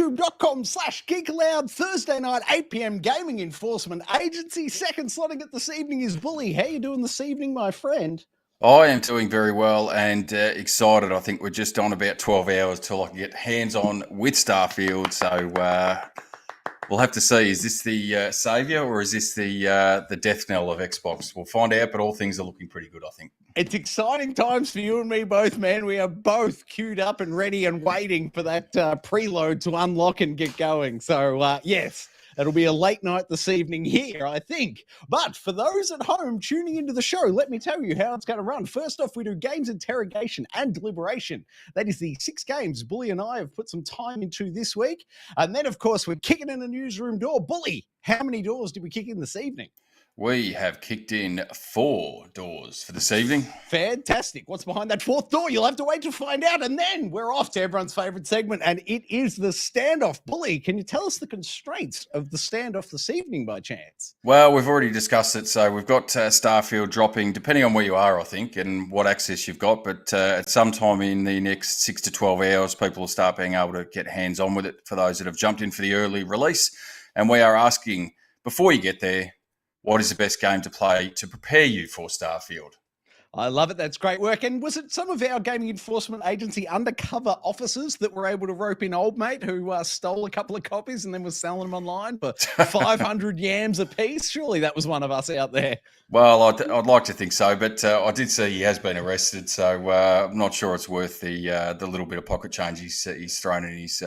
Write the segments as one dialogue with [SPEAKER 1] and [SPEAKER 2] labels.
[SPEAKER 1] youtube.com/Geek Aloud, Thursday night, 8 p.m. Gaming Enforcement Agency. Second slotting it this evening is Bully. How you doing this evening, my friend?
[SPEAKER 2] I am doing very well and excited. I think we're just on about 12 hours till I can get hands-on with Starfield. So we'll have to see. Is this the saviour or is this the death knell of Xbox? We'll find out, but all things are looking pretty good, I think.
[SPEAKER 1] It's exciting times for you and me both, man. We are both queued up and ready and waiting for that preload to unlock and get going. So, yes, it'll be a late night this evening here, I think. But for those at home tuning into the show, let me tell you how it's going to run. First off, we do games, interrogation, and deliberation. That is the 6 games Bully and I have put some time into this week. And then, of course, we're kicking in a newsroom door. Bully, how many doors did we kick in this evening?
[SPEAKER 2] We have kicked in 4 doors for this evening.
[SPEAKER 1] Fantastic. What's behind that 4th door? You'll have to wait to find out. And then we're off to everyone's favourite segment, and it is the standoff. Bully, can you tell us the constraints of the standoff this evening by chance?
[SPEAKER 2] Well, we've already discussed it. So we've got Starfield dropping, depending on where you are, I think, and what access you've got. But at some time in the next 6 to 12 hours, people will start being able to get hands-on with it for those that have jumped in for the early release. And we are asking, before you get there, what is the best game to play to prepare you for Starfield?
[SPEAKER 1] I love it. That's great work. And was it some of our Gaming Enforcement Agency undercover officers that were able to rope in old mate who stole a couple of copies and then was selling them online for 500 yams a piece? Surely that was one of us out there.
[SPEAKER 2] Well, I'd like to think so, but I did see he has been arrested, so I'm not sure it's worth the little bit of pocket change he's thrown in his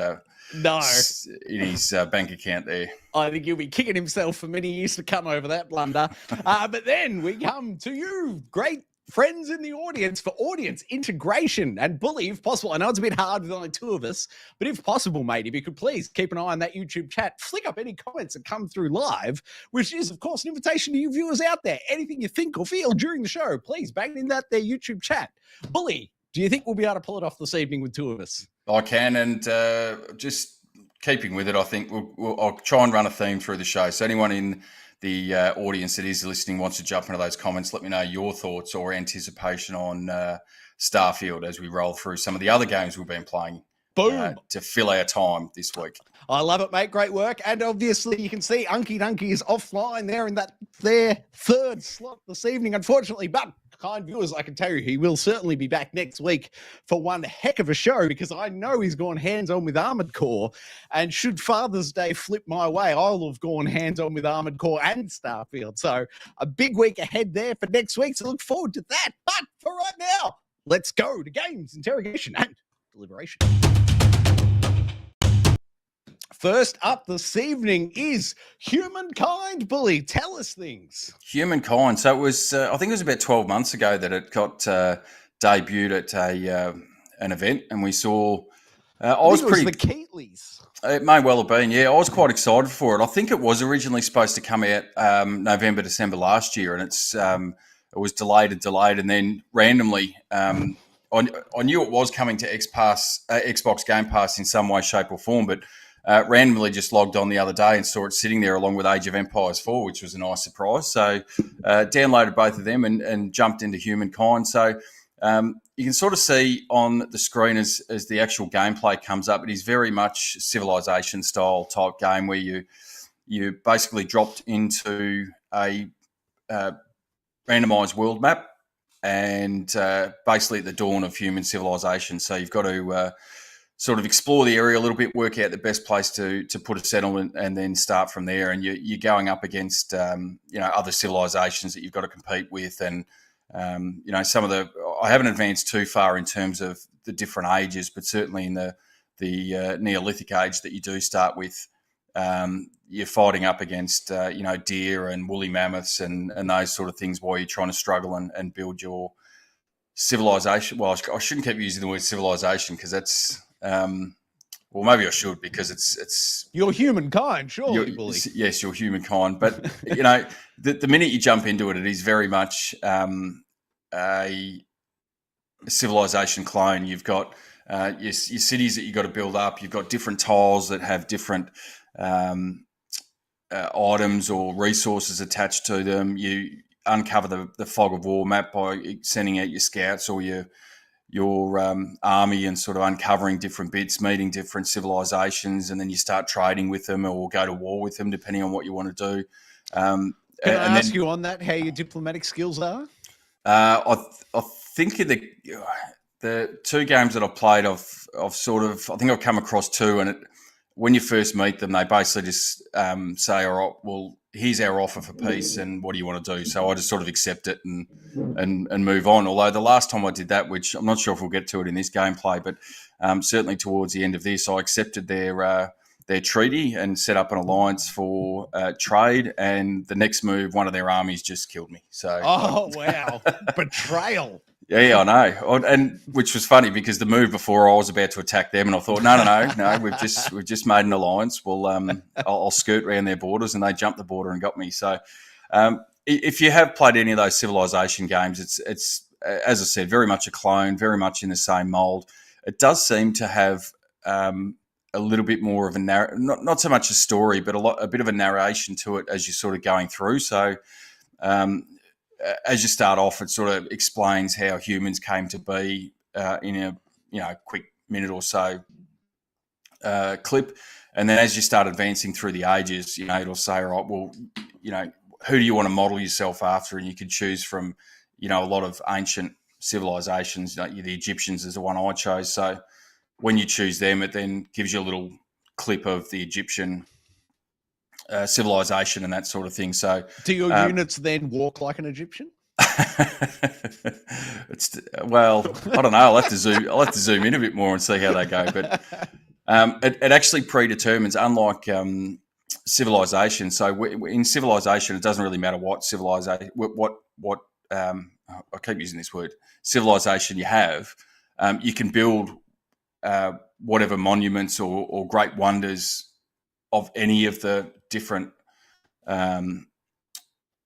[SPEAKER 2] bank account there.
[SPEAKER 1] I think he'll be kicking himself for many years to come over that blunder. But then we come to you, great friends in the audience, for audience integration. And Bully, if possible, I know it's a bit hard with only 2 of us, but if possible, mate, if you could please keep an eye on that YouTube chat, flick up any comments that come through live, which is, of course, an invitation to you viewers out there. Anything you think or feel during the show, please bang in that there YouTube chat. Bully, do you think we'll be able to pull it off this evening with 2 of us?
[SPEAKER 2] I can, and just keeping with it, I think I'll try and run a theme through the show. So anyone in the audience that is listening wants to jump into those comments, let me know your thoughts or anticipation on Starfield as we roll through some of the other games we've been playing.
[SPEAKER 1] Boom.
[SPEAKER 2] To fill our time this week.
[SPEAKER 1] I love it, mate. Great work. And obviously you can see Unky Dunky is offline there in that their 3rd slot this evening, unfortunately. But kind viewers, I can tell you he will certainly be back next week for one heck of a show, because I know he's gone hands-on with Armored Core. And should Father's Day flip my way, I'll have gone hands-on with Armored Core and Starfield. So a big week ahead there for next week. So look forward to that. But for right now, let's go to games, interrogation, and deliberation. First up this evening is Humankind. Bully, tell us things.
[SPEAKER 2] Humankind. So it was, I think it was about 12 months ago that it got debuted at an event, and we saw.
[SPEAKER 1] I was the Keatleys.
[SPEAKER 2] It may well have been. Yeah, I was quite excited for it. I think it was originally supposed to come out November, December last year, and it was delayed, and then randomly. I knew it was coming to Xbox Game Pass in some way, shape, or form, but randomly just logged on the other day and saw it sitting there along with Age of Empires 4, which was a nice surprise. So downloaded both of them and jumped into Humankind. So you can sort of see on the screen as the actual gameplay comes up, it is very much Civilization style type game where you basically dropped into a randomized world map and basically at the dawn of human civilization. So you've got to sort of explore the area a little bit, work out the best place to put a settlement, and then start from there. And you're going up against other civilizations that you've got to compete with, and some of the. I haven't advanced too far in terms of the different ages, but certainly in the Neolithic age that you do start with, you're fighting up against deer and woolly mammoths and those sort of things while you're trying to struggle and build your civilization. Well, I shouldn't keep using the word civilization because that's. Well, maybe I should, because it's
[SPEAKER 1] you're humankind, surely.
[SPEAKER 2] Yes, you're humankind. But the minute you jump into it, it is very much a civilization clone. You've got your cities that you've got to build up. You've got different tiles that have different items or resources attached to them. You uncover the fog of war map by sending out your scouts or your army and sort of uncovering different bits, meeting different civilizations, and then you start trading with them or go to war with them, depending on what you want to do.
[SPEAKER 1] Can I ask you on that how your diplomatic skills are?
[SPEAKER 2] I think in the 2 games that I've played, I think I've come across 2, and when you first meet them, they basically just say, all right, well, here's our offer for peace, and what do you want to do? So I just sort of accept it and move on. Although the last time I did that, which I'm not sure if we'll get to it in this gameplay, but certainly towards the end of this, I accepted their treaty and set up an alliance for trade, and the next move, one of their armies just killed me. So,
[SPEAKER 1] wow, betrayal.
[SPEAKER 2] Yeah, I know, and which was funny because the move before I was about to attack them, and I thought, no, we've just made an alliance. Well, I'll skirt around their borders, and they jumped the border and got me. So, if you have played any of those Civilization games, it's as I said, very much a clone, very much in the same mold. It does seem to have a little bit more of a not so much a story, but a bit of a narration to it as you're sort of going through. So. As you start off, it sort of explains how humans came to be in a quick minute or so clip, and then as you start advancing through the ages, it'll say, right, well, who do you want to model yourself after, and you could choose from, a lot of ancient civilizations. The Egyptians is the one I chose. So when you choose them, it then gives you a little clip of the Egyptian civilization and that sort of thing. So
[SPEAKER 1] do your units then walk like an Egyptian?
[SPEAKER 2] Well, I don't know. I'll have to zoom in a bit more and see how they go. But it actually predetermines, unlike civilization. So in civilization, it doesn't really matter what civilization, I keep using this word, civilization you have. You can build whatever monuments or great wonders of any of the different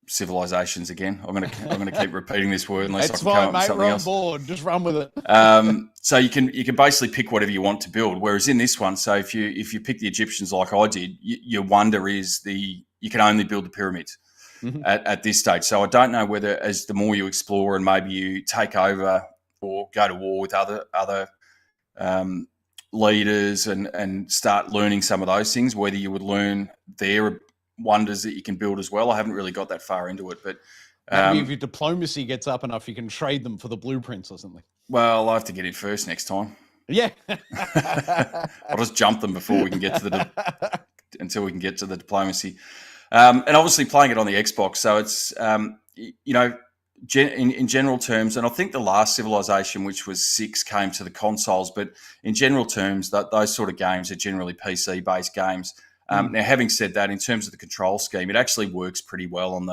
[SPEAKER 2] civilizations. Again, I'm gonna keep repeating this word unless
[SPEAKER 1] it's
[SPEAKER 2] I can come up with
[SPEAKER 1] mate.
[SPEAKER 2] something
[SPEAKER 1] We're on
[SPEAKER 2] else.
[SPEAKER 1] board. Just run with it.
[SPEAKER 2] So you can basically pick whatever you want to build. Whereas in this one, so if you pick the Egyptians like I did, your wonder is you can only build the pyramids at this stage. So I don't know whether as the more you explore and maybe you take over or go to war with other leaders and start learning some of those things, whether you would learn their wonders that you can build as well. I haven't really got that far into it, but
[SPEAKER 1] maybe if your diplomacy gets up enough, you can trade them for the blueprints or something.
[SPEAKER 2] Well, I'll have to get in first next time.
[SPEAKER 1] Yeah.
[SPEAKER 2] I'll just jump them before we can get to until we can get to the diplomacy. And obviously playing it on the Xbox, so it's in general terms, and I think the last Civilization, which was 6, came to the consoles, but in general terms, those sort of games are generally PC-based games. Now, having said that, in terms of the control scheme, it actually works pretty well on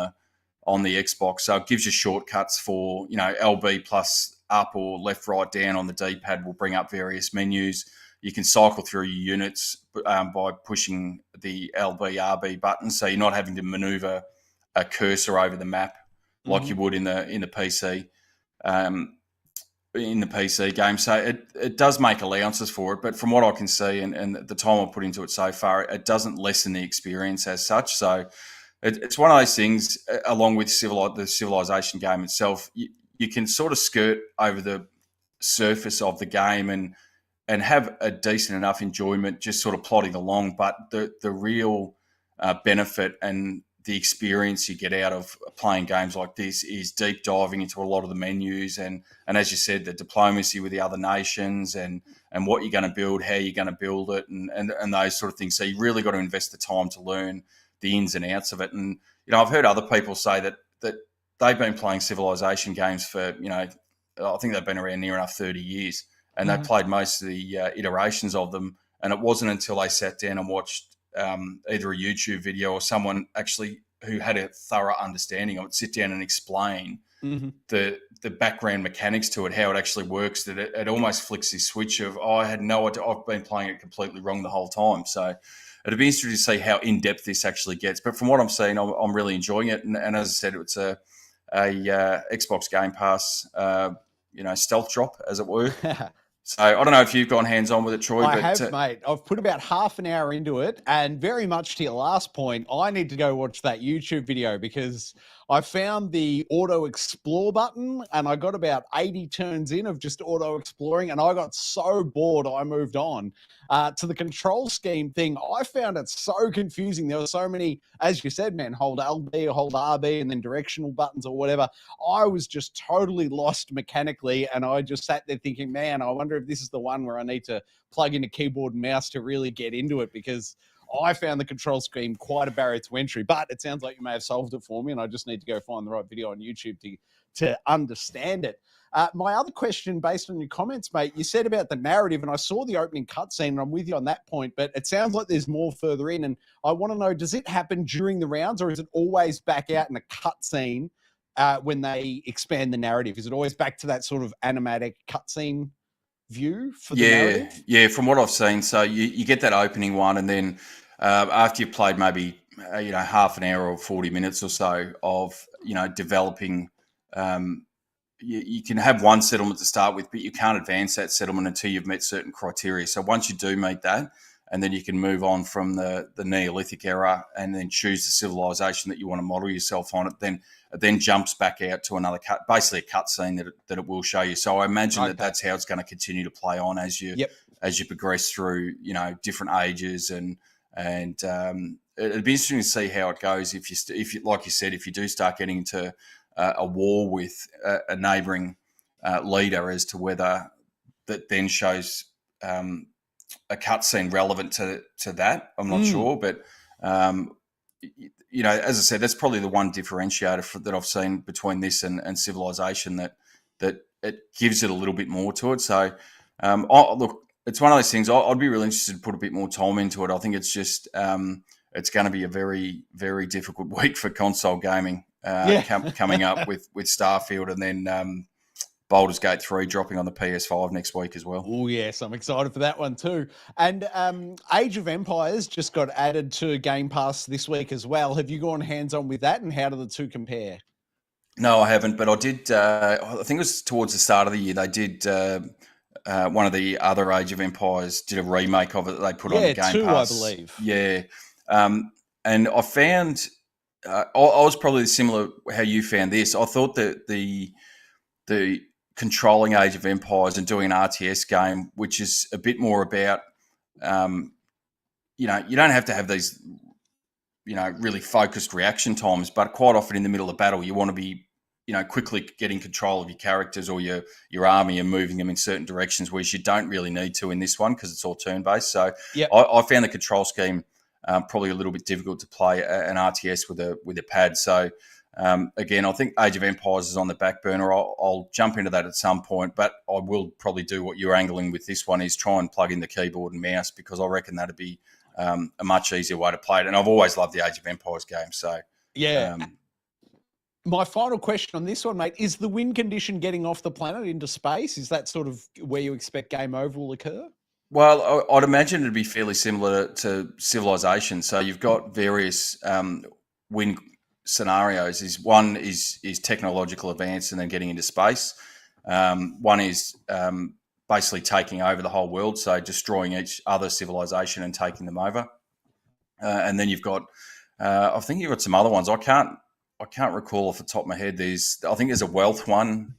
[SPEAKER 2] the Xbox. So it gives you shortcuts for, LB plus up or left, right, down on the D-pad will bring up various menus. You can cycle through your units by pushing the LB, RB button, so you're not having to maneuver a cursor over the map like you would in the PC game. So it does make allowances for it, but from what I can see and the time I've put into it so far, it doesn't lessen the experience as such. So it's one of those things, along with the Civilization game itself, you can sort of skirt over the surface of the game and have a decent enough enjoyment just sort of plodding along, but the real benefit and the experience you get out of playing games like this is deep diving into a lot of the menus and as you said, the diplomacy with the other nations and what you're going to build, how you're going to build it and those sort of things. So you really got to invest the time to learn the ins and outs of it. And, I've heard other people say that they've been playing Civilization games for, I think they've been around near enough 30 years and they played most of the iterations of them. And it wasn't until they sat down and watched either a YouTube video or someone actually who had a thorough understanding of it sit down and explain the background mechanics to it, how it actually works, that it almost flicks this switch of, I had no idea, I've been playing it completely wrong the whole time. So it'd be interesting to see how in-depth this actually gets. But from what I'm seeing, I'm really enjoying it. And as I said, it's a Xbox Game Pass, stealth drop, as it were. So I don't know if you've gone hands-on with it, Troy.
[SPEAKER 1] I have, mate. I've put about half an hour into it, and very much to your last point, I need to go watch that YouTube video because I found the auto explore button and I got about 80 turns in of just auto exploring and I got so bored I moved on. To the control scheme thing, I found it so confusing. There were so many, as you said, man, hold LB or hold RB and then directional buttons or whatever. I was just totally lost mechanically and I just sat there thinking, man, I wonder if this is the one where I need to plug in a keyboard and mouse to really get into it, because I found the control scheme quite a barrier to entry. But it sounds like you may have solved it for me and I just need to go find the right video on YouTube to understand it. My other question, based on your comments, mate, you said about the narrative, and I saw the opening cutscene, and I'm with you on that point, but it sounds like there's more further in, and I want to know, does it happen during the rounds, or is it always back out in a cutscene when they expand the narrative? Is it always back to that sort of animatic cutscene view for the narrative?
[SPEAKER 2] Yeah, from what I've seen, so you get that opening one, and then after you've played maybe half an hour or 40 minutes or so of developing, you can have one settlement to start with, but you can't advance that settlement until you've met certain criteria. So once you do meet that, and then you can move on from the Neolithic era and then choose the civilization that you want to model yourself on. It then jumps back out to another basically a cutscene that it will show you. So I imagine that's how it's going to continue to play on as you progress through different ages, and it'd be interesting to see how it goes if you like you said, if you do start getting into a war with a neighbouring leader, as to whether that then shows a cutscene relevant to that. I'm not sure, but as I said, that's probably the one differentiator that I've seen between this and Civilization, that it gives it a little bit more to it. So look, it's one of those things. I'd be really interested to put a bit more time into it. I think it's just it's going to be a very, very difficult week for console gaming coming up with Starfield, and then Baldur's Gate 3 dropping on the PS5 next week as well.
[SPEAKER 1] Oh, yes, I'm excited for that one too. And Age of Empires just got added to Game Pass this week as well. Have you gone hands-on with that, and how do the two compare?
[SPEAKER 2] No, I haven't, but I did. I think it was towards the start of the year. They did one of the other Age of Empires did a remake of it that they put on the Game Pass.
[SPEAKER 1] I believe.
[SPEAKER 2] Yeah, and I found I was probably similar how you found this. I thought that the controlling Age of Empires and doing an RTS game, which is a bit more about, you don't have to have these, really focused reaction times, but quite often in the middle of battle, you want to be, quickly getting control of your characters or your army and moving them in certain directions, whereas you don't really need to in this one because it's all turn-based. So I found the control scheme probably a little bit difficult to play an RTS with a pad. So again, I think Age of Empires is on the back burner. I'll jump into that at some point, but I will probably do what you're angling with this one, is try and plug in the keyboard and mouse, because I reckon that'd be a much easier way to play it. And I've always loved the Age of Empires game. So
[SPEAKER 1] my final question on this one, mate, is the win condition getting off the planet into space? Is that sort of where you expect game over will occur?
[SPEAKER 2] Well, I'd imagine it'd be fairly similar to Civilization. So you've got various win scenarios. One is technological advance and then getting into space. One is basically taking over the whole world, so destroying each other civilization and taking them over. And then you've got, I think you've got some other ones. I can't recall off the top of my head. I think there's a wealth one,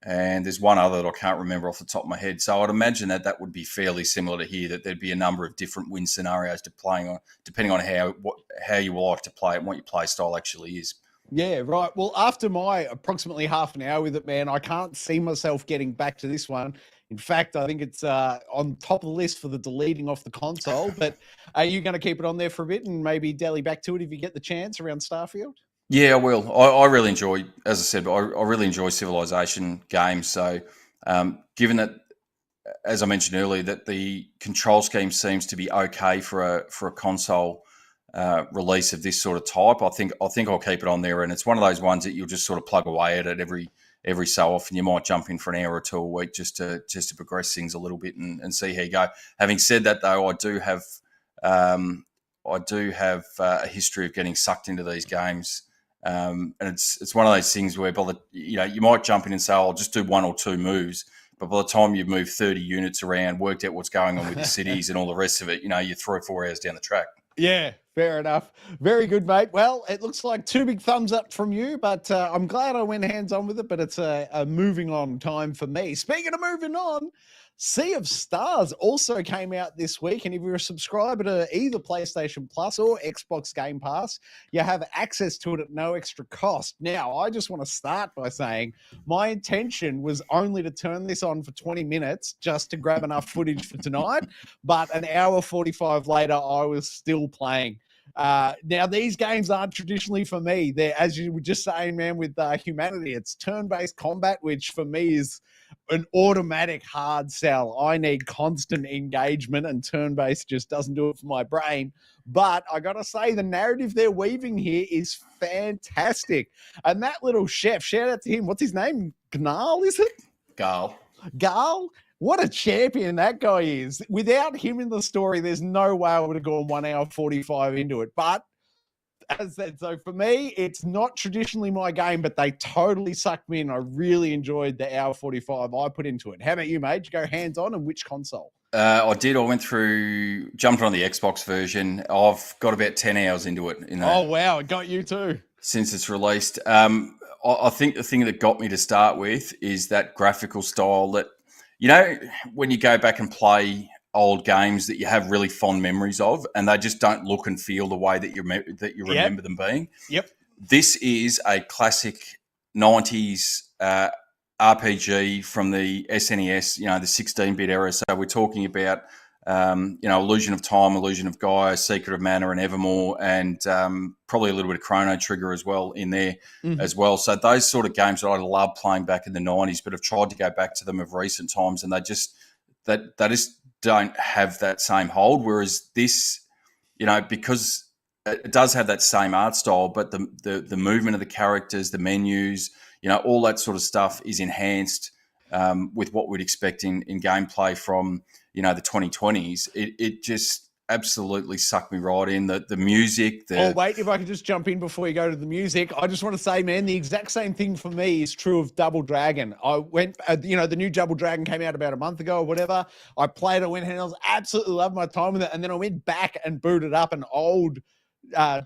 [SPEAKER 2] and there's one other that I can't remember off the top of my head. So I'd imagine that would be fairly similar to here, that there'd be a number of different win scenarios depending on how you like to play it and what your play style actually is.
[SPEAKER 1] Yeah, right. Well, after my approximately half an hour with it, man, I can't see myself getting back to this one. In fact, I think it's on top of the list for the deleting off the console. But are you going to keep it on there for a bit and maybe dally back to it if you get the chance around Starfield?
[SPEAKER 2] Yeah, I will. I really enjoy, as I said, I really enjoy Civilization games. So given that, as I mentioned earlier, that the control scheme seems to be okay for a console release of this sort of type, I think I'll keep it on there. And it's one of those ones that you'll just sort of plug away at it every so often. You might jump in for an hour or two a week just to progress things a little bit and see how you go. Having said that, though, I do have a history of getting sucked into these games. And it's one of those things where you might jump in and say, I'll just do one or two moves, but by the time you've moved 30 units around, worked out what's going on with the cities and all the rest of it, you're 3 or 4 hours down the track.
[SPEAKER 1] Yeah, Fair enough. Very good, mate. Well, it looks like 2 big thumbs up from you, but I'm glad I went hands-on with it, but it's a moving on time for me. Speaking of moving on, Sea of Stars also came out this week, and if you're a subscriber to either PlayStation Plus or Xbox Game Pass, you have access to it at no extra cost. Now, I just want to start by saying my intention was only to turn this on for 20 minutes just to grab enough footage for tonight, but an hour 45 later, I was still playing. Now, these games aren't traditionally for me. They're, as you were just saying, man, with Humanity, it's turn-based combat, which for me is an automatic hard sell. I need constant engagement, and turn-based just doesn't do it for my brain. But I got to say, the narrative they're weaving here is fantastic. And that little chef, shout out to him. What's his name? Gnarl, is it?
[SPEAKER 2] Gal.
[SPEAKER 1] What a champion that guy is. Without him in the story, there's no way I would have gone 1 hour 45 into it. But as I said, so for me, it's not traditionally my game, but they totally sucked me in. I really enjoyed the hour 45 I put into it. How about you, mate? Did you go hands-on, and which console?
[SPEAKER 2] I did. I went through, jumped on the Xbox version. I've got about 10 hours into it.
[SPEAKER 1] Oh, wow. It got you too.
[SPEAKER 2] Since it's released. I think the thing that got me to start with is that graphical style that, you know, when you go back and play old games that you have really fond memories of, and they just don't look and feel the way that you remember them being.
[SPEAKER 1] Yep.
[SPEAKER 2] This is a classic 90s RPG from the SNES, you know, the 16-bit era. So we're talking about, Illusion of Time, Illusion of Gaia, Secret of Mana, and Evermore, and probably a little bit of Chrono Trigger as well in there as well. So those sort of games that I love playing back in the 90s, but have tried to go back to them of recent times, and they just don't have that same hold. Whereas this, because it does have that same art style, but the movement of the characters, the menus, all that sort of stuff is enhanced with what we'd expect in gameplay from, the 2020s. It just absolutely sucked me right in. The music.
[SPEAKER 1] Oh, wait, if I could just jump in before you go to the music. I just want to say, man, the exact same thing for me is true of Double Dragon. I went, the new Double Dragon came out about a month ago or whatever. I played it, went and I was absolutely loved my time with it. And then I went back and booted up an old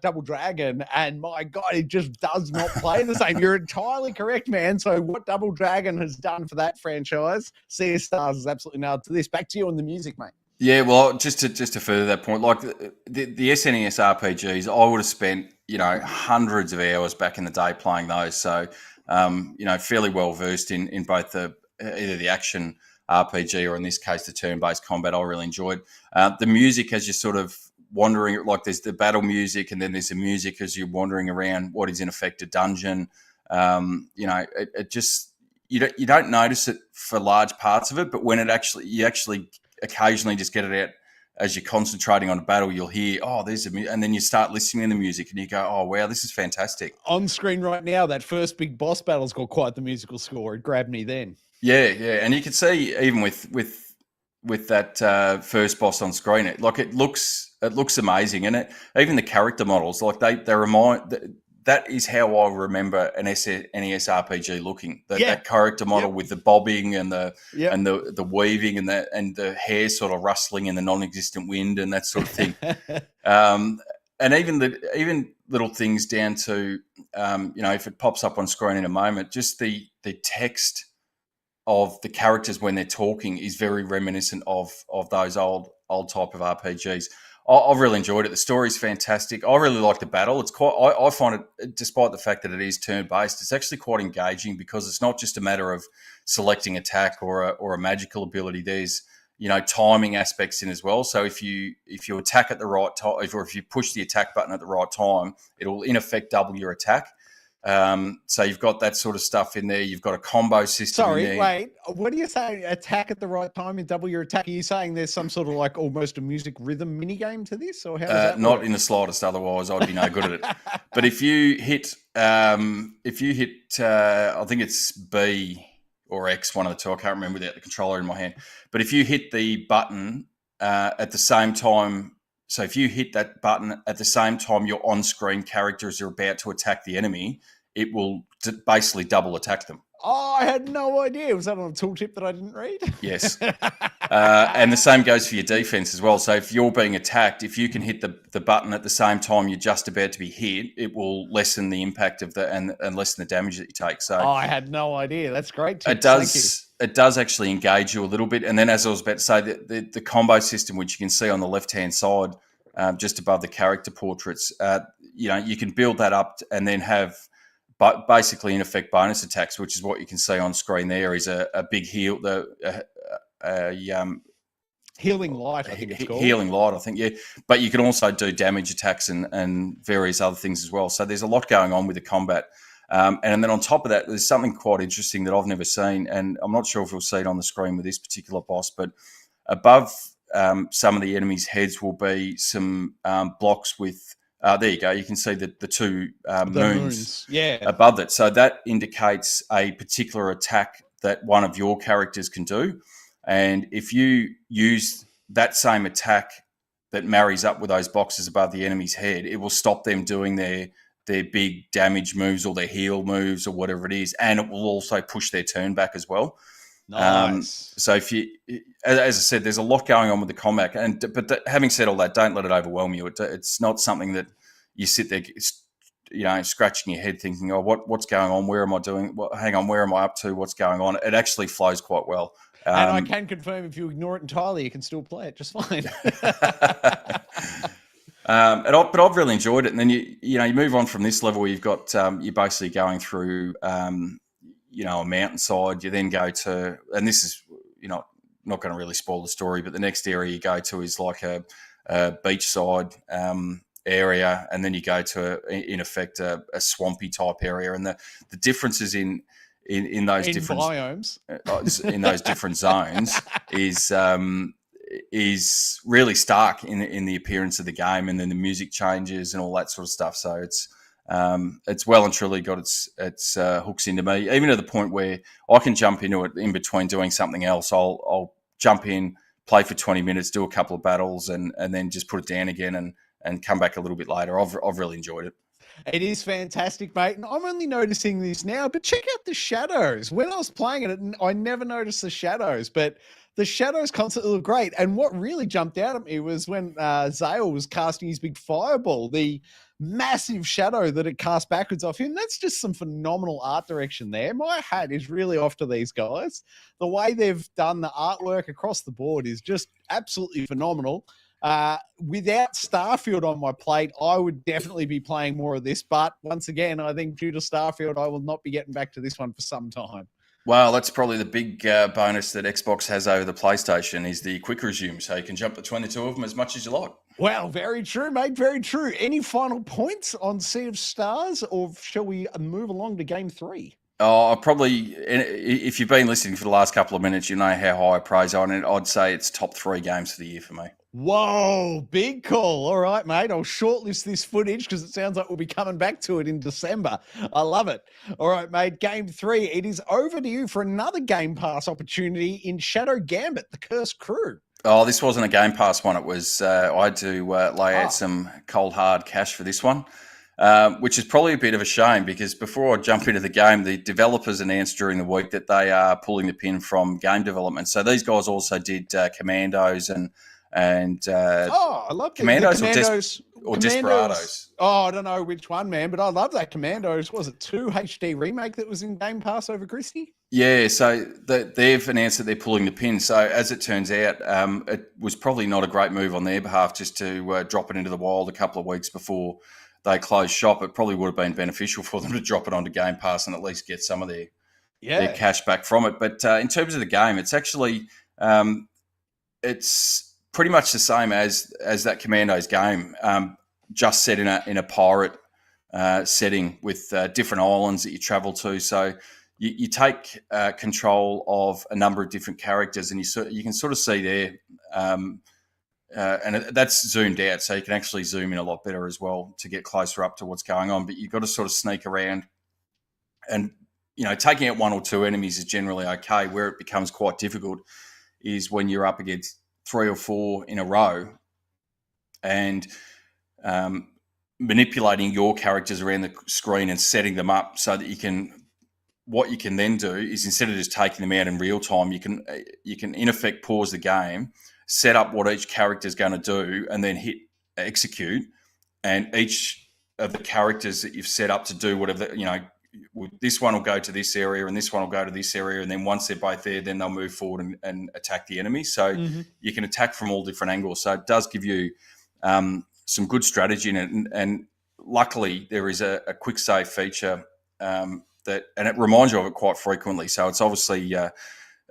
[SPEAKER 1] Double Dragon, and my God, it just does not play the same. You're entirely correct, man. So what Double Dragon has done for that franchise, Sea of Stars is absolutely nailed to this. Back to you on the music, mate.
[SPEAKER 2] Yeah, well, just to further that point, like the SNES RPGs, I would have spent hundreds of hours back in the day playing those. So fairly well versed in both either the action RPG or in this case the turn-based combat. I really enjoyed the music as you sort of wandering, like there's the battle music, and then there's the music as you're wandering around what is in effect a dungeon. It just you don't notice it for large parts of it, but when you actually occasionally just get it out as you're concentrating on a battle, you'll hear, oh, there's and then you start listening to the music and you go, oh wow, this is fantastic.
[SPEAKER 1] On screen right now, that first big boss battle's got quite the musical score. It grabbed me then. Yeah,
[SPEAKER 2] and you can see even with that first boss on screen, it looks amazing, and even the character models, like they remind. That is how I remember an NES RPG looking. That character model with the bobbing and the weaving and the hair sort of rustling in the non-existent wind and that sort of thing. And even little things down to if it pops up on screen in a moment, just the text of the characters when they're talking is very reminiscent of those old type of RPGs. I've really enjoyed it. The story's fantastic. I really like the battle. It's quite. I find it, despite the fact that it is turn-based, it's actually quite engaging because it's not just a matter of selecting attack or a magical ability. There's timing aspects in as well. So if you attack at the right time, or if you push the attack button at the right time, it'll in effect double your attack. So you've got that sort of stuff in there. You've got a combo system.
[SPEAKER 1] Sorry, wait. What are you saying? Attack at the right time and double your attack? Are you saying there's some sort of like almost a music rhythm mini game to this, or how does that
[SPEAKER 2] not
[SPEAKER 1] work?
[SPEAKER 2] In the slightest. Otherwise, I'd be no good at it. But if you hit, I think it's B or X, one of the two. I can't remember without the controller in my hand. But if you hit the button at the same time. So if you hit that button at the same time your on-screen characters are about to attack the enemy, it will basically double attack them.
[SPEAKER 1] Oh, I had no idea. Was that on a tooltip that I didn't read?
[SPEAKER 2] Yes. And the same goes for your defense as well. So if you're being attacked, if you can hit the button at the same time you're just about to be hit, it will lessen the impact of and lessen the damage that you take. So
[SPEAKER 1] I had no idea. That's great tips.
[SPEAKER 2] It does actually engage you a little bit. And then, as I was about to say, the combo system, which you can see on the left-hand side, just above the character portraits, you can build that up and then have basically, in effect, bonus attacks, which is what you can see on screen there, is a big heal,
[SPEAKER 1] Healing light, I think it's called.
[SPEAKER 2] Healing light, I think, yeah. But you can also do damage attacks and various other things as well. So there's a lot going on with the combat. And then on top of that, there's something quite interesting that I've never seen, and I'm not sure if we'll see it on the screen with this particular boss, but above some of the enemies' heads will be some blocks with, there you go, you can see the two moons above it. So that indicates a particular attack that one of your characters can do. And if you use that same attack that marries up with those boxes above the enemy's head, it will stop them doing their big damage moves or their heal moves or whatever it is, and it will also push their turn back as well.
[SPEAKER 1] Nice.
[SPEAKER 2] So if you, as I said, there's a lot going on with the combat, but having said all that, don't let it overwhelm you. It's not something that you sit there, scratching your head thinking, oh, what's going on? Where am I doing? Hang on, where am I up to? What's going on? It actually flows quite well.
[SPEAKER 1] And I can confirm, if you ignore it entirely, you can still play it just fine.
[SPEAKER 2] But I've really enjoyed it. And then you move on from this level where you've got you're basically going through a mountainside. You then go to, and this is not going to really spoil the story, but the next area you go to is like a beachside area, and then you go to in effect a swampy type area, and the differences in those different
[SPEAKER 1] biomes,
[SPEAKER 2] in those different zones is really stark in the appearance of the game, and then the music changes and all that sort of stuff. So it's well and truly got its hooks into me, even to the point where I can jump into it in between doing something else. I'll jump in, play for 20 minutes, do a couple of battles, and then just put it down again and come back a little bit later. I've really enjoyed it.
[SPEAKER 1] It is fantastic, mate. And I'm only noticing this now, but check out the shadows. When I was playing it, I never noticed the shadows, but the shadows constantly look great. And what really jumped out at me was when Zale was casting his big fireball, the massive shadow that it cast backwards off him. That's just some phenomenal art direction there. My hat is really off to these guys. The way they've done the artwork across the board is just absolutely phenomenal. Without Starfield on my plate, I would definitely be playing more of this. But once again, I think due to Starfield, I will not be getting back to this one for some time.
[SPEAKER 2] Well, that's probably the big bonus that Xbox has over the PlayStation is the quick resume. So you can jump between the two of them as much as you like.
[SPEAKER 1] Well, very true, mate. Very true. Any final points on Sea of Stars, or shall we move along to Game 3?
[SPEAKER 2] Oh, probably, if you've been listening for the last couple of minutes, you know how high I praise on it. I'd say it's top 3 games for the year for me.
[SPEAKER 1] Whoa, big call. All right, mate. I'll shortlist this footage because it sounds like we'll be coming back to it in December. I love it. All right, mate. Game 3. It is over to you for another Game Pass opportunity in Shadow Gambit, The Cursed Crew.
[SPEAKER 2] Oh, this wasn't a Game Pass one. It was, I had to lay out some cold, hard cash for this one. Which is probably a bit of a shame because before I jump into the game, the developers announced during the week that they are pulling the pin from game development. So these guys also did Commandos and
[SPEAKER 1] I love
[SPEAKER 2] Commandos or Desperados.
[SPEAKER 1] Oh, I don't know which one, man, but I love that Commandos. Was it 2 HD remake that was in Game Pass over Christie?
[SPEAKER 2] Yeah, so they've announced that they're pulling the pin. So as it turns out, it was probably not a great move on their behalf just to drop it into the wild a couple of weeks before they closed shop. It probably would have been beneficial for them to drop it onto Game Pass and at least get some of their cash back from it. But in terms of the game, it's actually it's pretty much the same as that Commandos game, just set in a pirate setting with different islands that you travel to. So you take control of a number of different characters, and you can sort of see there. And that's zoomed out, so you can actually zoom in a lot better as well to get closer up to what's going on. But you've got to sort of sneak around, and taking out 1 or 2 enemies is generally okay. Where it becomes quite difficult is when you're up against 3 or 4 in a row, and manipulating your characters around the screen and setting them up so that you can. What you can then do is, instead of just taking them out in real time, you can in effect pause the game, set up what each character is going to do, and then hit execute. And each of the characters that you've set up to do whatever, this one will go to this area and this one will go to this area. And then once they're both there, then they'll move forward and attack the enemy. So you can attack from all different angles. So it does give you some good strategy in it. And luckily, there is a quick save feature and it reminds you of it quite frequently. So it's obviously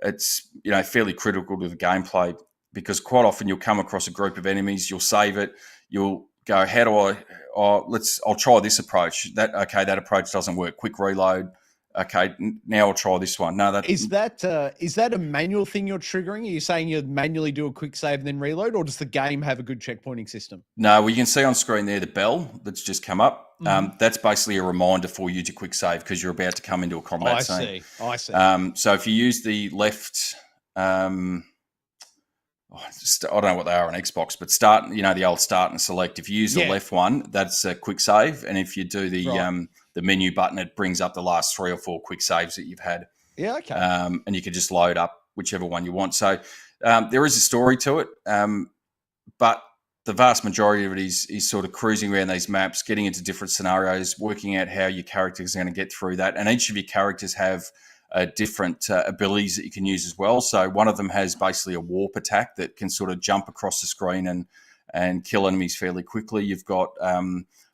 [SPEAKER 2] it's fairly critical to the gameplay, because quite often you'll come across a group of enemies, you'll save it, you'll go, how do I? I'll try this approach. That approach doesn't work. Quick reload. Okay, now I'll try this one. No,
[SPEAKER 1] is that a manual thing you're triggering? Are you saying you manually do a quick save and then reload, or does the game have a good checkpointing system?
[SPEAKER 2] No, well, you can see on screen there the bell that's just come up. That's basically a reminder for you to quick save because you're about to come into a combat scene.
[SPEAKER 1] I see.
[SPEAKER 2] So if you use the left, I don't know what they are on Xbox, but start, the old start and select. If you use the left one, that's a quick save, and if you do the menu button, it brings up the last 3 or 4 quick saves that you've had.
[SPEAKER 1] Yeah, okay.
[SPEAKER 2] And you can just load up whichever one you want. So there is a story to it, but the vast majority of it is sort of cruising around these maps, getting into different scenarios, working out how your characters are going to get through that. And each of your characters have different abilities that you can use as well. So one of them has basically a warp attack that can sort of jump across the screen and kill enemies fairly quickly. You've got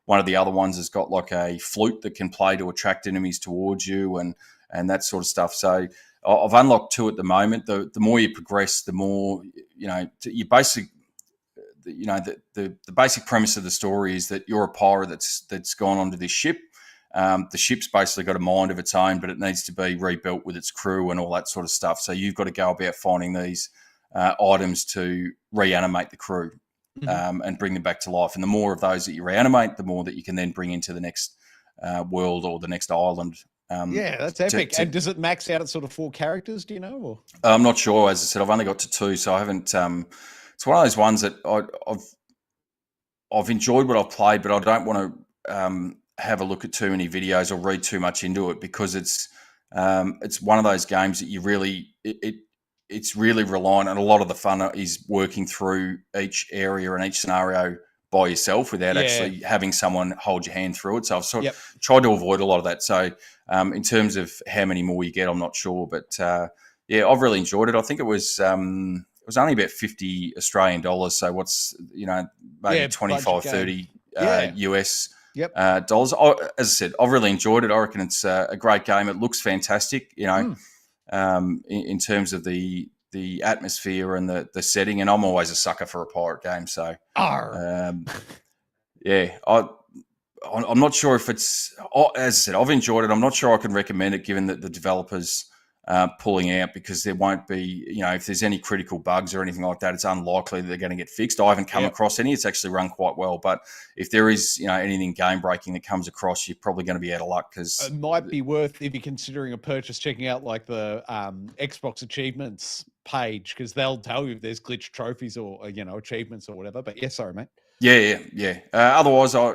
[SPEAKER 2] one of the other ones has got like a flute that can play to attract enemies towards you and that sort of stuff. So I've unlocked 2 at the moment. The more you progress, the more, you basically, the basic premise of the story is that you're a pirate that's gone onto this ship. The ship's basically got a mind of its own, but it needs to be rebuilt with its crew and all that sort of stuff. So you've got to go about finding these items to reanimate the crew and bring them back to life. And the more of those that you reanimate, the more that you can then bring into the next world or the next island.
[SPEAKER 1] That's epic. And does it max out at sort of 4 characters, do you know? Or?
[SPEAKER 2] I'm not sure. As I said, I've only got to 2, so I haven't... it's one of those ones that I've enjoyed what I've played, but I don't want to... have a look at too many videos or read too much into it, because it's one of those games that you really it's really reliant on. A lot of the fun is working through each area and each scenario by yourself without actually having someone hold your hand through it. So I've sort of tried to avoid a lot of that. So in terms of how many more you get, I'm not sure, but I've really enjoyed it. I think it was only about 50 Australian dollars. So what's maybe 25, 30 US. Dollars. As I said, I've really enjoyed it. I reckon it's a great game. It looks fantastic, in terms of the atmosphere and the setting. And I'm always a sucker for a pirate game. So, I'm not sure if it's, as I said, I've enjoyed it. I'm not sure I can recommend it, given that the developers pulling out, because there won't be, if there's any critical bugs or anything like that, it's unlikely that they're going to get fixed. I haven't come across any. It's actually run quite well. But if there is, anything game breaking that comes across, you're probably going to be out of luck, because
[SPEAKER 1] it might be worth, if you're considering a purchase, checking out like the Xbox achievements page, because they'll tell you if there's glitch trophies or achievements or whatever. But sorry, mate.
[SPEAKER 2] Yeah. Otherwise, I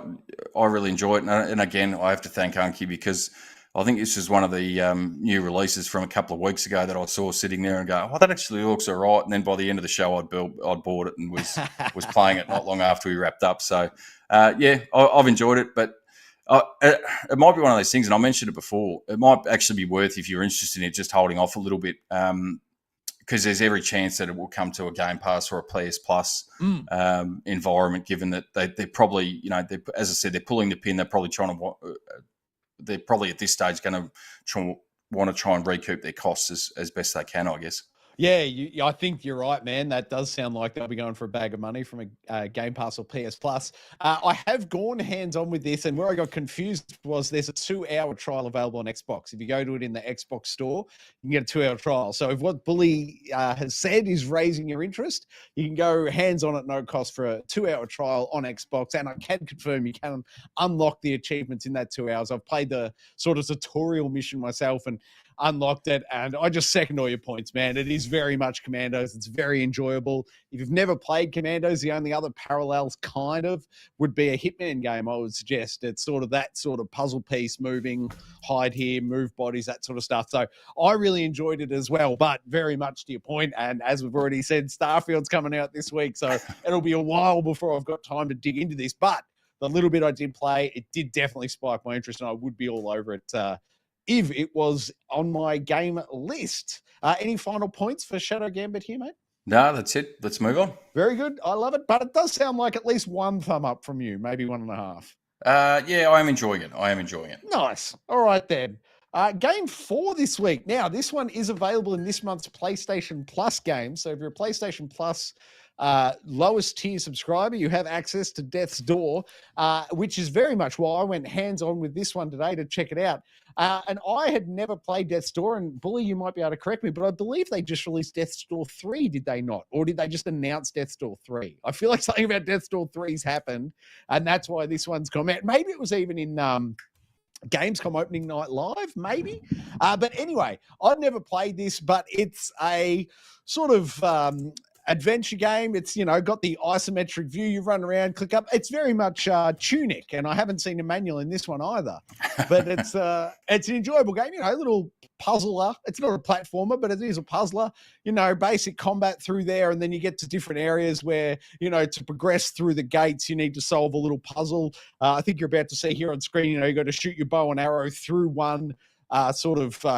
[SPEAKER 2] really enjoy it, and again, I have to thank Unky, because I think this is one of the new releases from a couple of weeks ago that I saw sitting there and go, that actually looks all right. And then by the end of the show, I'd bought it and was playing it not long after we wrapped up. So, I've enjoyed it. But it might be one of those things, and I mentioned it before, it might actually be worth, if you're interested in it, just holding off a little bit, because there's every chance that it will come to a Game Pass or a PS Plus environment, given that they're probably, as I said, they're pulling the pin. They're probably trying to... they're probably at this stage going to want to try and recoup their costs as best they can, I guess.
[SPEAKER 1] Yeah, I think you're right, man. That does sound like they'll be going for a bag of money from a Game Pass or PS Plus. I have gone hands-on with this, and where I got confused was there's a 2-hour trial available on Xbox. If you go to it in the Xbox store, you can get a 2-hour trial. So if what Bully has said is raising your interest, you can go hands-on at no cost for a 2-hour trial on Xbox, and I can confirm you can unlock the achievements in that 2 hours. I've played the sort of tutorial mission myself, and unlocked it, and I just second all your points, man. It is very much Commandos. It's very enjoyable. If you've never played Commandos, the only other parallels kind of would be a Hitman game, I would suggest. It's sort of that sort of puzzle piece, moving, hide here, move bodies, that sort of stuff. So I really enjoyed it as well, but very much to your point, and as we've already said, Starfield's coming out this week, so it'll be a while before I've got time to dig into this, but the little bit I did play, it did definitely spike my interest, and I would be all over it if it was on my game list. Any final points for Shadow Gambit here, mate?
[SPEAKER 2] No, that's it. Let's move on.
[SPEAKER 1] Very good. I love it. But it does sound like at least one thumb up from you, maybe 1.5.
[SPEAKER 2] Yeah, I am enjoying it.
[SPEAKER 1] Nice. All right, then. Game 4 this week. Now, this one is available in this month's PlayStation Plus game. So if you're a PlayStation Plus lowest tier subscriber, you have access to Death's Door, which is very much why I went hands-on with this one today to check it out. And I had never played Death's Door, and Bully, you might be able to correct me, but I believe they just released Death's Door 3, did they not? Or did they just announce Death's Door 3? I feel like something about Death's Door 3's happened, and that's why this one's come out. Maybe it was even in Gamescom opening night live, maybe. But anyway, I've never played this, but it's a sort of adventure game. It's, got the isometric view. You run around, click up. It's very much Tunic, and I haven't seen a manual in this one either. But it's an enjoyable game. A little puzzler. It's not a platformer, but it is a puzzler. Basic combat through there, and then you get to different areas where, to progress through the gates, you need to solve a little puzzle. I think you're about to see here on screen, you got to shoot your bow and arrow through one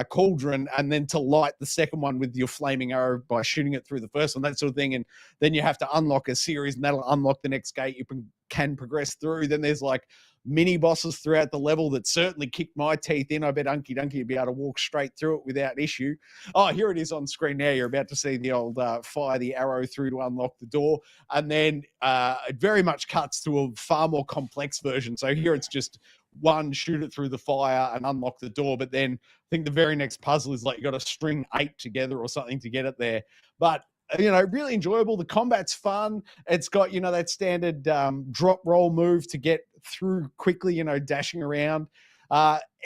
[SPEAKER 1] cauldron, and then to light the second one with your flaming arrow by shooting it through the first one, that sort of thing. And then you have to unlock a series, and that'll unlock the next gate you can progress through. Then there's like mini bosses throughout the level that certainly kicked my teeth in. I bet Unky Dunky would be able to walk straight through it without issue. Oh, here it is on screen now. You're about to see the old fire the arrow through to unlock the door. And then it very much cuts to a far more complex version. So here it's just one, shoot it through the fire and unlock the door. But then I think the very next puzzle is like you got to string 8 together or something to get it there. But really enjoyable. The combat's fun. It's got, that standard drop roll move to get through quickly, dashing around.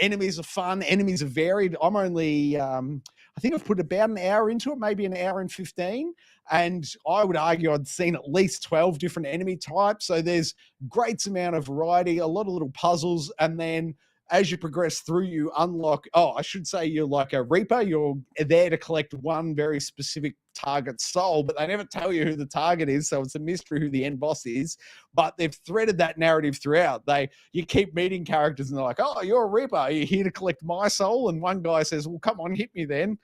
[SPEAKER 1] Enemies are fun. Enemies are varied. I'm only, I think I've put about an hour into it, maybe an hour and 15. And I would argue I'd seen at least 12 different enemy types. So there's great amount of variety, a lot of little puzzles. And then as you progress through, you unlock, I should say you're like a Reaper. You're there to collect one very specific target soul, but they never tell you who the target is. So it's a mystery who the end boss is. But they've threaded that narrative throughout. You keep meeting characters and they're like, oh, you're a Reaper. Are you here to collect my soul? And one guy says, well, come on, hit me then.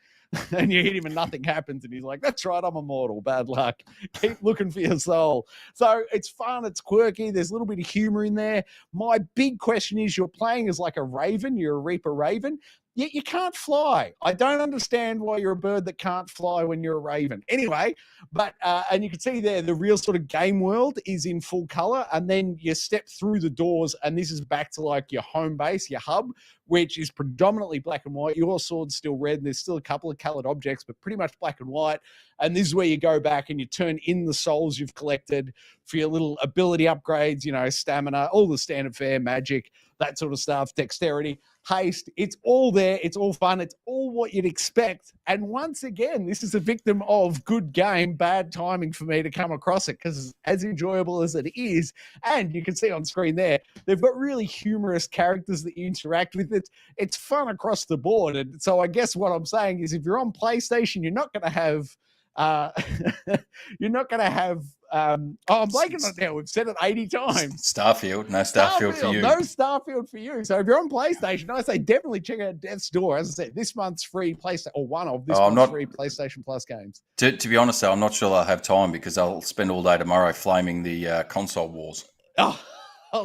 [SPEAKER 1] And you hit him and nothing happens. And he's like, that's right, I'm immortal. Bad luck. Keep looking for your soul. So it's fun. It's quirky. There's a little bit of humor in there. My big question is, you're playing as like a raven. You're a Reaper Raven. Yet you can't fly. I don't understand why you're a bird that can't fly when you're a raven. Anyway, but and you can see there the real sort of game world is in full color, and then you step through the doors, and this is back to like your home base, your hub, which is predominantly black and white. Your sword's still red, and there's still a couple of colored objects, but pretty much black and white. And this is where you go back and you turn in the souls you've collected for your little ability upgrades, stamina, all the standard fare, magic, that sort of stuff, dexterity, haste. It's all there. It's all fun. It's all what you'd expect. And once again, this is a victim of good game, bad timing for me to come across it, because as enjoyable as it is, and you can see on screen there, they've got really humorous characters that you interact with. It's fun across the board. And so I guess what I'm saying is, if you're on PlayStation, you're not going to have you're not going to have I'm blanking on it now. We've said it 80 times.
[SPEAKER 2] Starfield. No Starfield for you.
[SPEAKER 1] No Starfield for you. So if you're on PlayStation, I say definitely check out Death's Door. As I said, this month's free PlayStation, or one of this month's free PlayStation Plus games.
[SPEAKER 2] To be honest, though, I'm not sure I'll have time, because I'll spend all day tomorrow flaming the console wars.
[SPEAKER 1] Oh,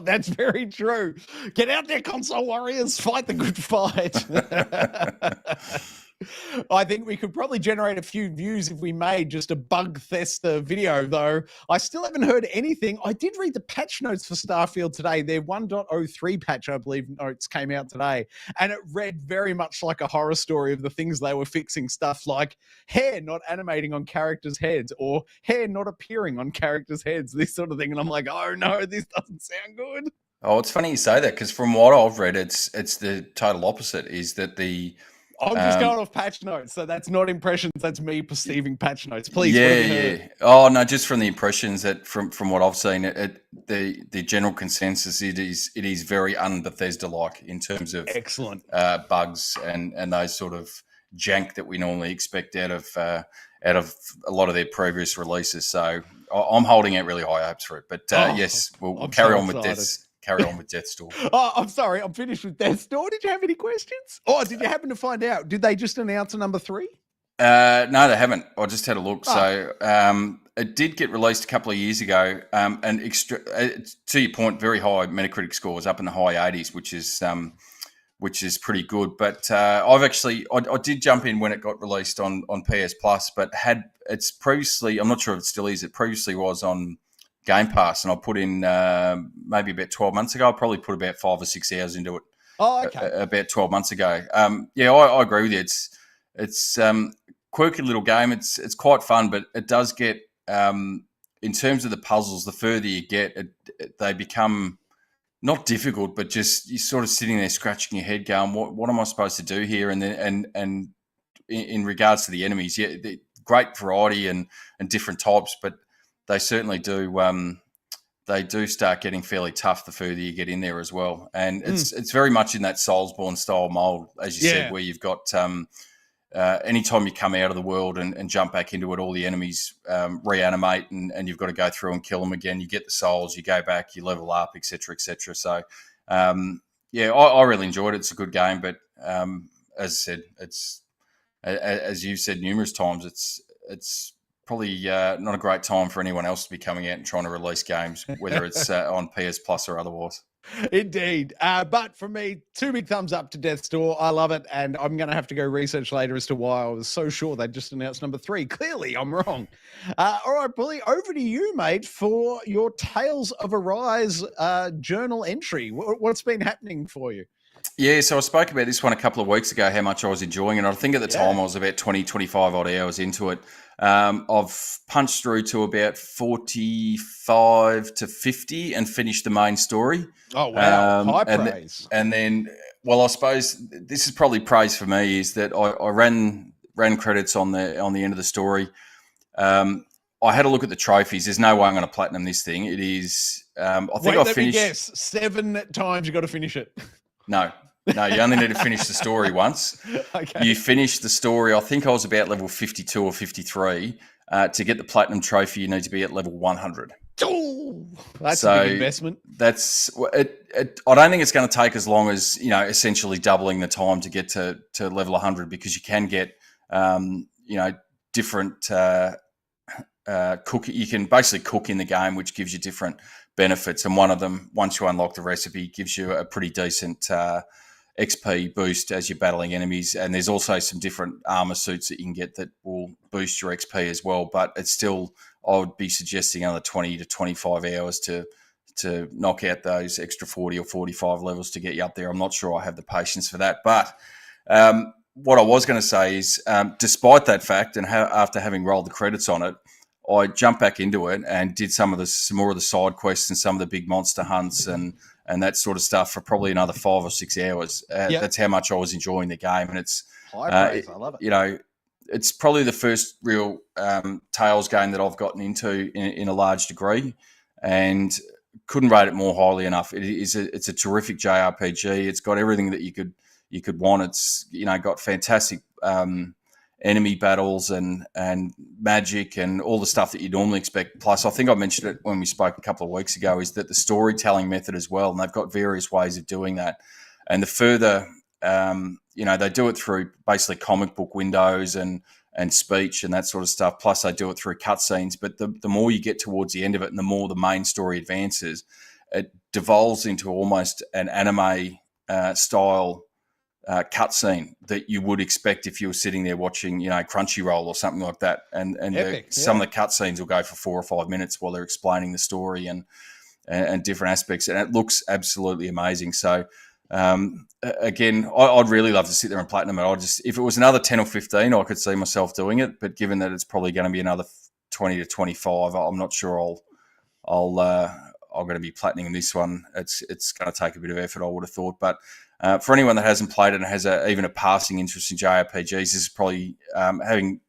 [SPEAKER 1] that's very true. Get out there, console warriors. Fight the good fight. I think we could probably generate a few views if we made just a bug thester video, though. I still haven't heard anything. I did read the patch notes for Starfield today. Their 1.03 patch, I believe, notes came out today. And it read very much like a horror story of the things they were fixing. Stuff like hair not animating on characters' heads, or hair not appearing on characters' heads, this sort of thing. And I'm like, oh no, this doesn't sound good.
[SPEAKER 2] Oh, it's funny you say that, because from what I've read, it's the total opposite, is that the
[SPEAKER 1] I'm just going off patch notes, so that's not impressions. That's me perceiving patch notes. Please,
[SPEAKER 2] Yeah. Oh no, just from the impressions that from what I've seen, the general consensus it is very un-Bethesda-like in terms of
[SPEAKER 1] excellent
[SPEAKER 2] bugs and those sort of jank that we normally expect out of a lot of their previous releases. So I'm holding out really high hopes for it. But yes, we'll carry on with Death's. Carry on with Death's Door.
[SPEAKER 1] Oh, I'm sorry. I'm finished with Death's Door. Did you have any questions? Or did you happen to find out? Did they just announce a number 3?
[SPEAKER 2] No, they haven't. I just had a look. So it did get released a couple of years ago. And to your point, very high Metacritic scores, up in the high 80s, which is pretty good. But I did jump in when it got released on PS Plus, but it's previously, I'm not sure if it still is, it previously was on Game Pass, and I put in maybe about 12 months ago. I probably put about 5 or 6 hours into it.
[SPEAKER 1] Oh, okay.
[SPEAKER 2] About 12 months ago. I agree with you. It's quirky little game. It's quite fun, but it does get in terms of the puzzles. The further you get, they become not difficult, but just you're sort of sitting there scratching your head, going, "What am I supposed to do here?" And then and in regards to the enemies, yeah, great variety and different types, but they certainly do. They do start getting fairly tough the further you get in there as well, and it's very much in that Soulsborne style mold, as you said, where you've got anytime you come out of the world and jump back into it, all the enemies reanimate, and you've got to go through and kill them again. You get the souls, you go back, you level up, etc., etc. So, I really enjoyed it. It's a good game, but as I said, it's as you've said numerous times, it's probably not a great time for anyone else to be coming out and trying to release games, whether it's on PS Plus or otherwise.
[SPEAKER 1] Indeed. But for me, 2 big thumbs up to Death's Door. I love it, and I'm going to have to go research later as to why I was so sure they just announced number 3. Clearly, I'm wrong. All right, Bully, over to you, mate, for your Tales of Arise journal entry. What's been happening for you?
[SPEAKER 2] Yeah, so I spoke about this one a couple of weeks ago, how much I was enjoying it. I think at the time I was about 20, 25 odd hours into it. I've punched through to about 45 to 50 and finished the main story.
[SPEAKER 1] Oh, wow. High praise.
[SPEAKER 2] And then, well, I suppose this is probably praise for me, is that I ran credits on the end of the story. I had a look at the trophies. There's no way I'm going to platinum this thing. It is, I think I finished. Let me guess,
[SPEAKER 1] 7 times you got to finish it.
[SPEAKER 2] No, you only need to finish the story once.
[SPEAKER 1] Okay.
[SPEAKER 2] You finish the story. I think I was about level 52 or 53. To get the platinum trophy, you need to be at level 100.
[SPEAKER 1] Oh, that's a big investment.
[SPEAKER 2] That's it. I don't think it's going to take as long as, essentially doubling the time to get to level 100, because you can get, different cook. You can basically cook in the game, which gives you different benefits, and one of them, once you unlock the recipe, gives you a pretty decent XP boost as you're battling enemies. And there's also some different armor suits that you can get that will boost your XP as well. But it's still, I would be suggesting another 20 to 25 hours to knock out those extra 40 or 45 levels to get you up there. I'm not sure I have the patience for that. But what I was going to say is, despite that fact, and after having rolled the credits on it, I jumped back into it and did some more of the side quests and some of the big monster hunts and that sort of stuff for probably another 5 or 6 hours. That's how much I was enjoying the game, and it's
[SPEAKER 1] high praise. I love it.
[SPEAKER 2] It's probably the first real Tales game that I've gotten into in a large degree, and couldn't rate it more highly enough. It's a terrific JRPG. It's got everything that you could want. It's got fantastic enemy battles and magic and all the stuff that you normally expect. Plus, I think I mentioned it when we spoke a couple of weeks ago, is that the storytelling method as well, and they've got various ways of doing that. And the further, they do it through basically comic book windows and speech and that sort of stuff. Plus, they do it through cutscenes. But the more you get towards the end of it, and the more the main story advances, it devolves into almost an anime style cutscene that you would expect if you were sitting there watching, Crunchyroll or something like that. And
[SPEAKER 1] Epic,
[SPEAKER 2] some of the cutscenes will go for 4 or 5 minutes while they're explaining the story and different aspects. And it looks absolutely amazing. So, again, I'd really love to sit there and platinum it. If it was another 10 or 15, I could see myself doing it. But given that it's probably going to be another 20 to 25, I'm not sure I'll I'm going to be platinum this one. It's going to take a bit of effort, I would have thought. But for anyone that hasn't played it and has even a passing interest in JRPGs, this is probably having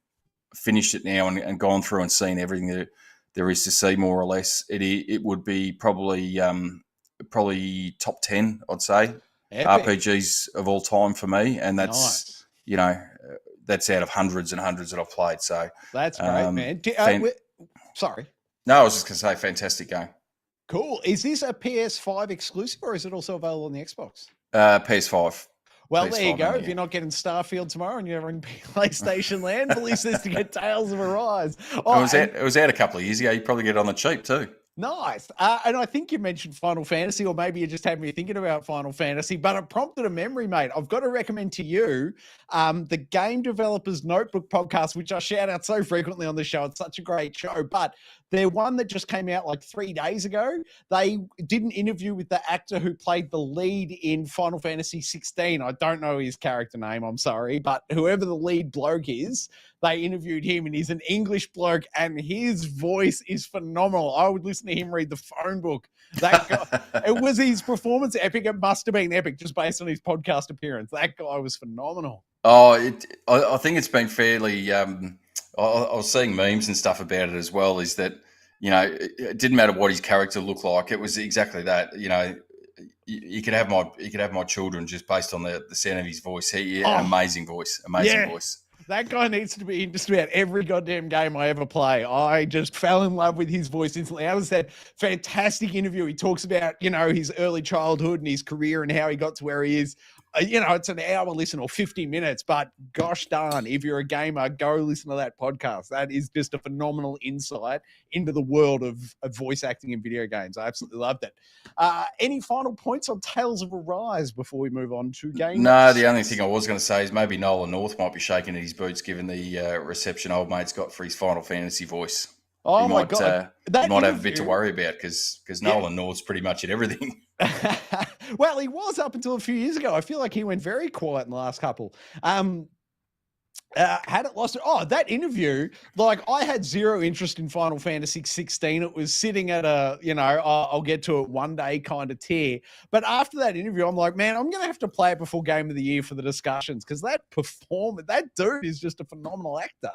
[SPEAKER 2] finished it now and gone through and seen everything that there is to see, more or less. It would be probably top 10, I'd say,
[SPEAKER 1] Epic.
[SPEAKER 2] RPGs of all time for me, and that's
[SPEAKER 1] Nice.
[SPEAKER 2] That's out of hundreds and hundreds that I've played. So
[SPEAKER 1] That's great, man. Sorry.
[SPEAKER 2] No, I was just going to say, fantastic game.
[SPEAKER 1] Cool. Is this a PS5 exclusive, or is it also available on the Xbox?
[SPEAKER 2] PS5.
[SPEAKER 1] Well,
[SPEAKER 2] PS5
[SPEAKER 1] there you go.
[SPEAKER 2] only,
[SPEAKER 1] If you're not getting Starfield tomorrow and you're in PlayStation Land, Billy says to get Tales of Arise.
[SPEAKER 2] It was out a couple of years ago. You probably get it on the cheap too.
[SPEAKER 1] Nice. And I think you mentioned Final Fantasy, or maybe you just had me thinking about Final Fantasy, but it prompted a memory, mate. I've got to recommend to you the Game Developers Notebook podcast, which I shout out so frequently on the show. It's such a great show, but they're one that just came out like 3 days ago. They did an interview with the actor who played the lead in Final Fantasy 16. I don't know his character name, I'm sorry, but whoever the lead bloke is, they interviewed him, and he's an English bloke, and his voice is phenomenal. I would listen to him read the phone book. That guy, it was his performance epic. It must have been epic just based on his podcast appearance. That guy was phenomenal.
[SPEAKER 2] Oh, I think it's been fairly. I was seeing memes and stuff about it as well. Is that it didn't matter what his character looked like. It was exactly that. You could have my children just based on the sound of his voice. Amazing voice.
[SPEAKER 1] That guy needs to be in just about every goddamn game I ever play. I just fell in love with his voice instantly. That was that fantastic interview. He talks about, his early childhood and his career and how he got to where he is. It's an hour listen or 50 minutes, but gosh darn, if you're a gamer, go listen to that podcast. That is just a phenomenal insight into the world of voice acting in video games. I absolutely loved it. Any final points on Tales of Arise before we move on to games?
[SPEAKER 2] No, the only thing I was going to say is maybe Nolan North might be shaking at his boots given the reception old mate's got for his Final Fantasy voice.
[SPEAKER 1] Oh, my God.
[SPEAKER 2] He might have a bit to worry about because Nolan North's pretty much at everything.
[SPEAKER 1] Well, he was up until a few years ago. I feel like he went very quiet in the last couple. Had it lost it? Oh, that interview, like I had zero interest in Final Fantasy 16. It was sitting at I'll get to it one day kind of tier. But after that interview, I'm like, man, I'm going to have to play it before Game of the Year for the discussions because that dude is just a phenomenal actor.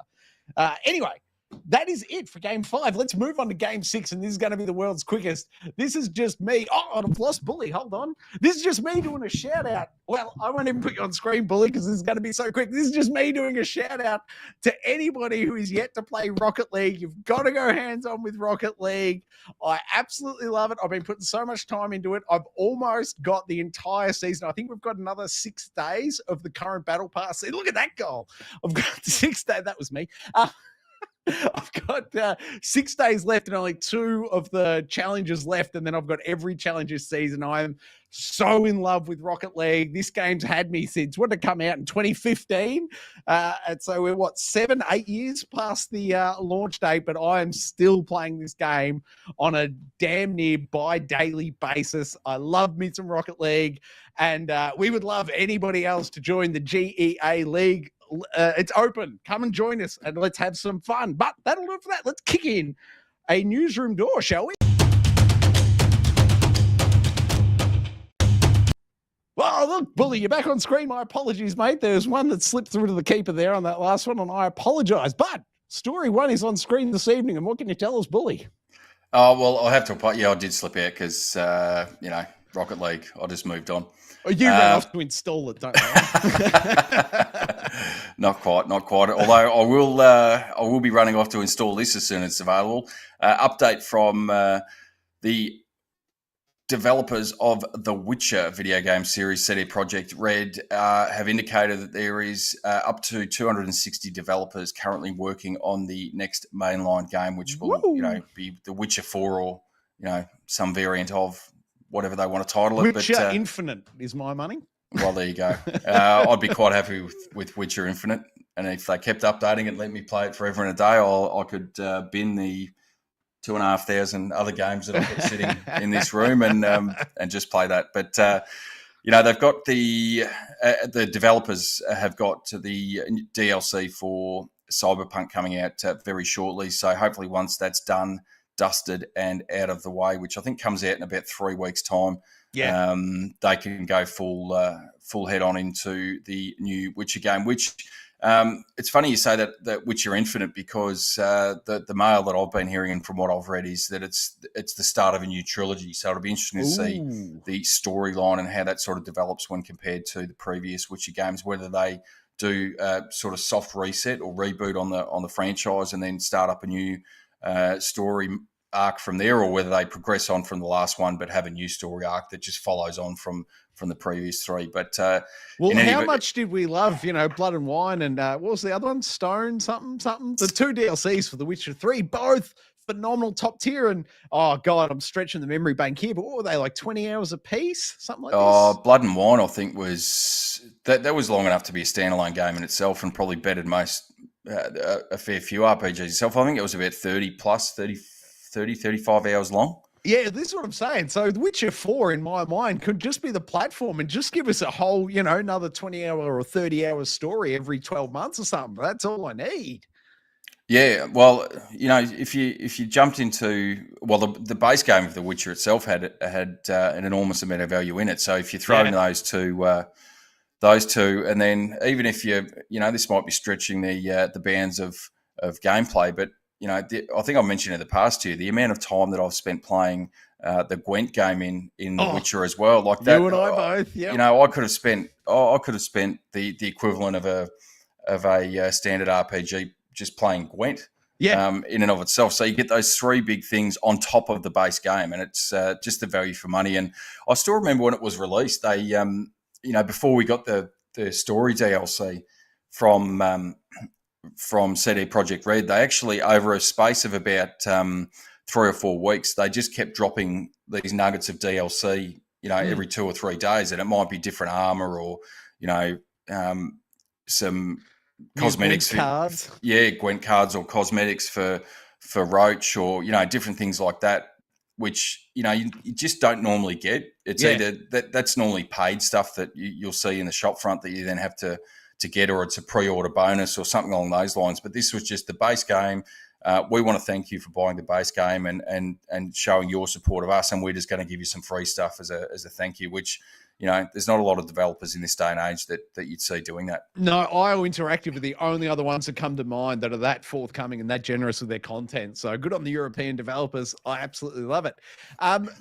[SPEAKER 1] Anyway, that is it for Game 5. Let's move on to Game 6, and this is going to be the world's quickest. This is just me. Oh, I've lost Bully. Hold on. This is just me doing a shout-out. Well, I won't even put you on screen, Bully, because this is going to be so quick. This is just me doing a shout-out to anybody who is yet to play Rocket League. You've got to go hands-on with Rocket League. I absolutely love it. I've been putting so much time into it. I've almost got the entire season. I think we've got another 6 days of the current Battle Pass. See, look at that goal. I've got 6 days. That was me. I've got 6 days left and only 2 of the challenges left, and then I've got every challenger season. I am so in love with Rocket League. This game's had me since, what did it come out in 2015? And so we're 7-8 years past the launch date, but I am still playing this game on a damn near bi-daily basis. I love me some Rocket League, and we would love anybody else to join the G.E.A. League. It's open. Come and join us and let's have some fun. But that'll do it for that. Let's kick in a newsroom door, shall we? Well, look, Bully, you're back on screen. My apologies, mate. There's one that slipped through to the keeper there on that last one, and I apologize. But story 1 is on screen this evening, and what can you tell us, Bully?
[SPEAKER 2] Oh, well, I have to apologize. Yeah, I did slip out because, Rocket League, I just moved on.
[SPEAKER 1] Oh, you ran off to install it, don't you?
[SPEAKER 2] Not quite. Although I will be running off to install this as soon as it's available. Update from the developers of the Witcher video game series, CD Projekt Red, have indicated that there is up to 260 developers currently working on the next mainline game, which will be the Witcher 4 or some variant of whatever they want to title it.
[SPEAKER 1] Witcher Infinite is my money.
[SPEAKER 2] Well, there you go. I'd be quite happy with Witcher Infinite, and if they kept updating it and let me play it forever and a day, I could bin the 2,500 other games that I've got sitting in this room and just play that. But they've got the developers have got the DLC for Cyberpunk coming out very shortly. So hopefully once that's done, dusted and out of the way, which I think comes out in about 3 weeks' time.
[SPEAKER 1] Yeah.
[SPEAKER 2] They can go full head on into the new Witcher game, which it's funny you say that Witcher Infinite, because the mail that I've been hearing and from what I've read is that it's the start of a new trilogy. So it'll be interesting to see the storyline and how that sort of develops when compared to the previous Witcher games, whether they do sort of soft reset or reboot on the franchise and then start up a new story arc from there, or whether they progress on from the last one but have a new story arc that just follows on from the previous three. But
[SPEAKER 1] how much did we love, Blood and Wine and what was the other one? Stone something? The 2 DLCs for The Witcher 3, both phenomenal, top tier. And oh God, I'm stretching the memory bank here, but what were they, like 20 hours a piece? Something like this?
[SPEAKER 2] Blood and Wine, I think, was that was long enough to be a standalone game in itself and probably bettered most a fair few RPGs itself. I think it was about 30, 35 hours long.
[SPEAKER 1] Yeah, this is what I'm saying. So The Witcher 4, in my mind, could just be the platform and just give us a whole, another 20-hour or 30-hour story every 12 months or something. That's all I need.
[SPEAKER 2] Yeah, well, if you jumped into the base game of The Witcher itself had an enormous amount of value in it. So if you throw in those two, and then even if this might be stretching the bounds of gameplay, but I think I mentioned in the past to you the amount of time that I've spent playing the Gwent game in The Witcher as well. Like that,
[SPEAKER 1] you and I both. Yeah,
[SPEAKER 2] I could have spent the equivalent of a standard RPG just playing Gwent. In and of itself. So you get those 3 big things on top of the base game, and it's just the value for money. And I still remember when it was released, they before we got the story DLC from CD Projekt Red, they actually, over a space of about 3 or 4 weeks, they just kept dropping these nuggets of DLC, every 2 or 3 days, and it might be different armor or, some cosmetics,
[SPEAKER 1] Gwent cards.
[SPEAKER 2] Gwent cards or cosmetics for Roach, or different things like that, which you just don't normally get. It's either that's normally paid stuff that you'll see in the shop front that you then have to get, or it's a pre-order bonus or something along those lines. But this was just the base game. We want to thank you for buying the base game and showing your support of us, and we're just going to give you some free stuff as a thank you, which there's not a lot of developers in this day and age that you'd see doing that.
[SPEAKER 1] No, IO Interactive are the only other ones that come to mind that are that forthcoming and that generous with their content. So good on the European developers. I absolutely love it.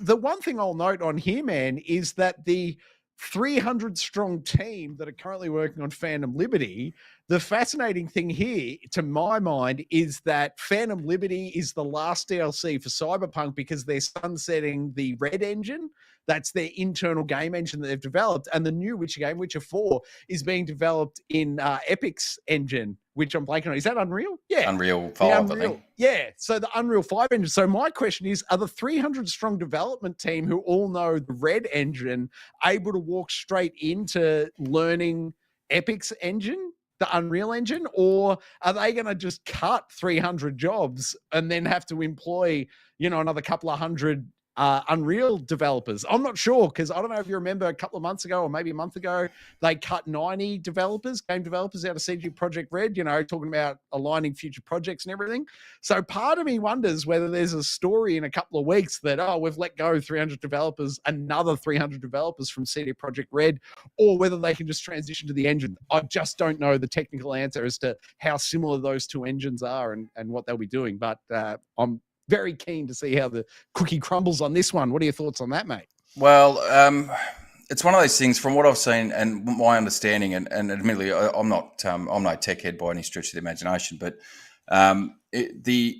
[SPEAKER 1] The one thing I'll note on here, man, is that the 300-strong team that are currently working on Phantom Liberty, the fascinating thing here, to my mind, is that Phantom Liberty is the last DLC for Cyberpunk because they're sunsetting the Red engine. That's their internal game engine that they've developed. And the new Witcher game, Witcher 4, is being developed in Epic's engine, which I'm blanking on. Is that Unreal? Yeah.
[SPEAKER 2] Unreal 5, I think.
[SPEAKER 1] Yeah. So the Unreal 5 engine. So my question is, are the 300-strong development team who all know the Red engine able to walk straight into learning Epic's engine, the Unreal engine? Or are they going to just cut 300 jobs and then have to employ, another couple of hundred Unreal developers? I'm not sure, because I don't know if you remember a couple of months ago or maybe a month ago, they cut 90 game developers out of CD Projekt Red, talking about aligning future projects and everything. So part of me wonders whether there's a story in a couple of weeks that, we've let go 300 developers, another 300 developers from CD Projekt Red, or whether they can just transition to the engine. I just don't know the technical answer as to how similar those two engines are and what they'll be doing. But I'm very keen to see how the cookie crumbles on this one. What are your thoughts on that, mate?
[SPEAKER 2] Well, it's one of those things from what I've seen and my understanding, and admittedly, I'm no tech head by any stretch of the imagination, but the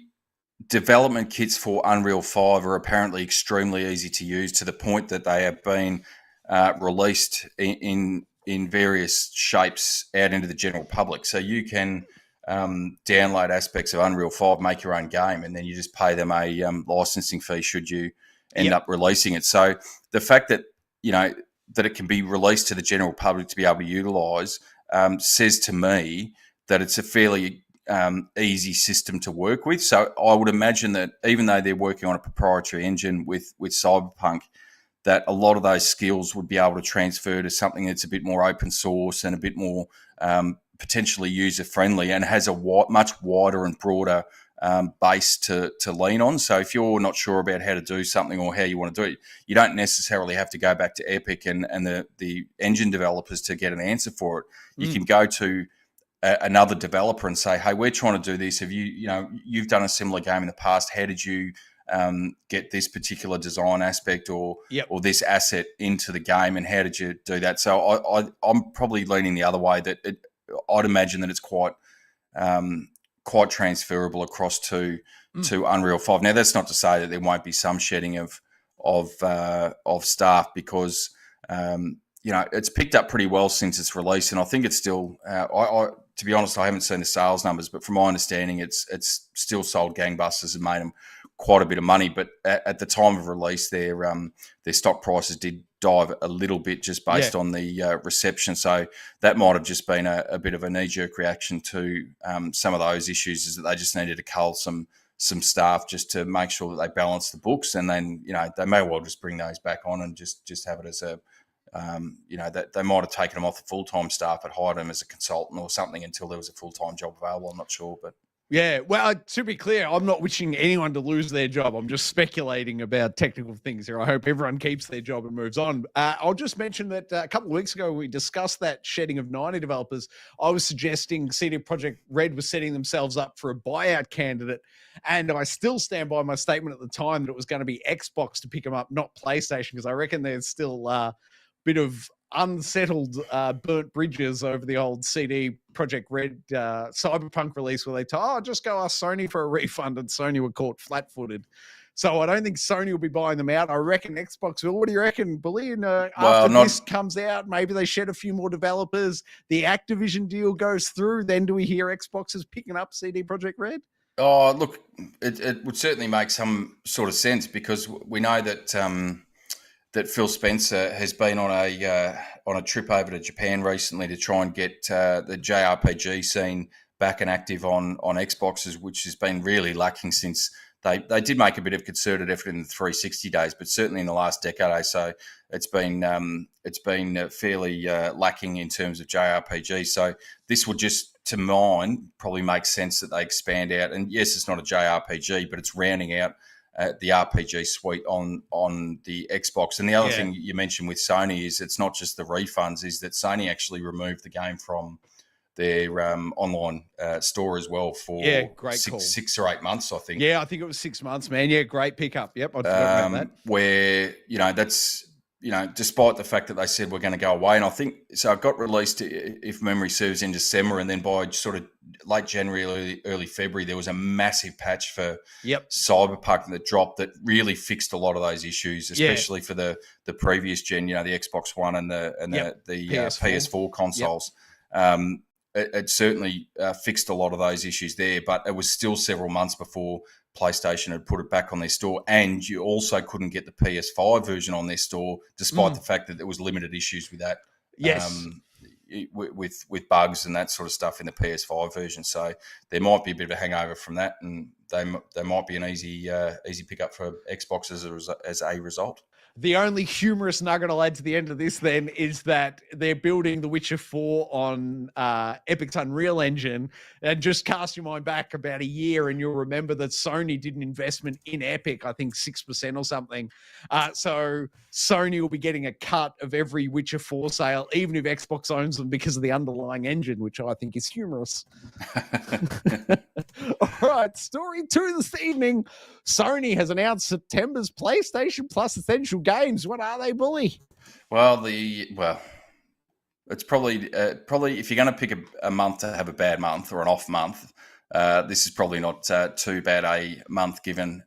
[SPEAKER 2] development kits for Unreal 5 are apparently extremely easy to use, to the point that they have been released in various shapes out into the general public. So you can download aspects of Unreal 5, make your own game, and then you just pay them a licensing fee should you end up releasing it. So the fact that that it can be released to the general public to be able to utilise says to me that it's a fairly easy system to work with. So I would imagine that even though they're working on a proprietary engine with Cyberpunk, that a lot of those skills would be able to transfer to something that's a bit more open source and a bit more potentially user-friendly, and has a much wider and broader base to lean on. So if you're not sure about how to do something or how you want to do it, you don't necessarily have to go back to Epic and the engine developers to get an answer for it. You can go to another developer and say, hey, we're trying to do this. Have you've done a similar game in the past. How did you get this particular design aspect or this asset into the game, and how did you do that? So I'm probably leaning the other way, that I'd imagine that it's quite transferable across to Unreal 5. Now, that's not to say that there won't be some shedding of staff, because it's picked up pretty well since its release, and I think it's still. To be honest, I haven't seen the sales numbers, but from my understanding, it's still sold gangbusters and made them quite a bit of money. But at the time of release, their stock prices did dive a little bit just based on the reception. So that might have just been a bit of a knee-jerk reaction to some of those issues, is that they just needed to cull some staff just to make sure that they balance the books, and then they may well just bring those back on and just have it as a that they might have taken them off the full-time staff but hired them as a consultant or something until there was a full-time job available. I'm not sure, but
[SPEAKER 1] yeah. Well, to be clear, I'm not wishing anyone to lose their job. I'm just speculating about technical things here. I hope everyone keeps their job and moves on. I'll just mention that a couple of weeks ago, we discussed that shedding of 90 developers. I was suggesting CD Projekt Red was setting themselves up for a buyout candidate. And I still stand by my statement at the time that it was going to be Xbox to pick them up, not PlayStation, because I reckon there's still bit of unsettled burnt bridges over the old CD Projekt Red Cyberpunk release, where they told, just go ask Sony for a refund, and Sony were caught flat-footed. So I don't think Sony will be buying them out. I reckon Xbox will. What do you reckon, Billy? And after this comes out, maybe they shed a few more developers, the Activision deal goes through, then do we hear Xbox is picking up CD Projekt Red?
[SPEAKER 2] Oh, look, it would certainly make some sort of sense, because we know that that Phil Spencer has been on a trip over to Japan recently to try and get the JRPG scene back and active on Xboxes, which has been really lacking since they did make a bit of concerted effort in the 360 days, but certainly in the last decade or so, it's been fairly lacking in terms of JRPG. So this would just, to mine, probably make sense that they expand out. And yes, it's not a JRPG, but it's rounding out the RPG suite on the Xbox. And the other thing you mentioned with Sony is it's not just the refunds, is that Sony actually removed the game from their online store as well for six or 8 months, I think.
[SPEAKER 1] Yeah, I think it was 6 months, man. Yeah, great pickup. Yep, I forgot about that.
[SPEAKER 2] Where, that's, despite the fact that they said we're going to go away. And I think, so it got released, if memory serves, in December, and then by sort of late January, early February, there was a massive patch for Cyberpunk that dropped that really fixed a lot of those issues, especially for the previous gen, the Xbox One and the PS4 consoles. It certainly fixed a lot of those issues there, but it was still several months before PlayStation had put it back on their store, and you also couldn't get the PS5 version on their store, despite the fact that there was limited issues with that.
[SPEAKER 1] Yes.
[SPEAKER 2] With bugs and that sort of stuff in the PS5 version. So there might be a bit of a hangover from that, and they might be an easy pickup for Xbox as a result.
[SPEAKER 1] The only humorous nugget I'll add to the end of this then is that they're building The Witcher 4 on Epic's Unreal Engine. And just cast your mind back about a year and you'll remember that Sony did an investment in Epic, I think 6% or something. So Sony will be getting a cut of every Witcher 4 sale, even if Xbox owns them, because of the underlying engine, which I think is humorous. All right, story 2 this evening. Sony has announced September's PlayStation Plus Essential Games. What are they, Bully?
[SPEAKER 2] Well, it's probably if you're going to pick a month to have a bad month or an off month, this is probably not too bad a month, given,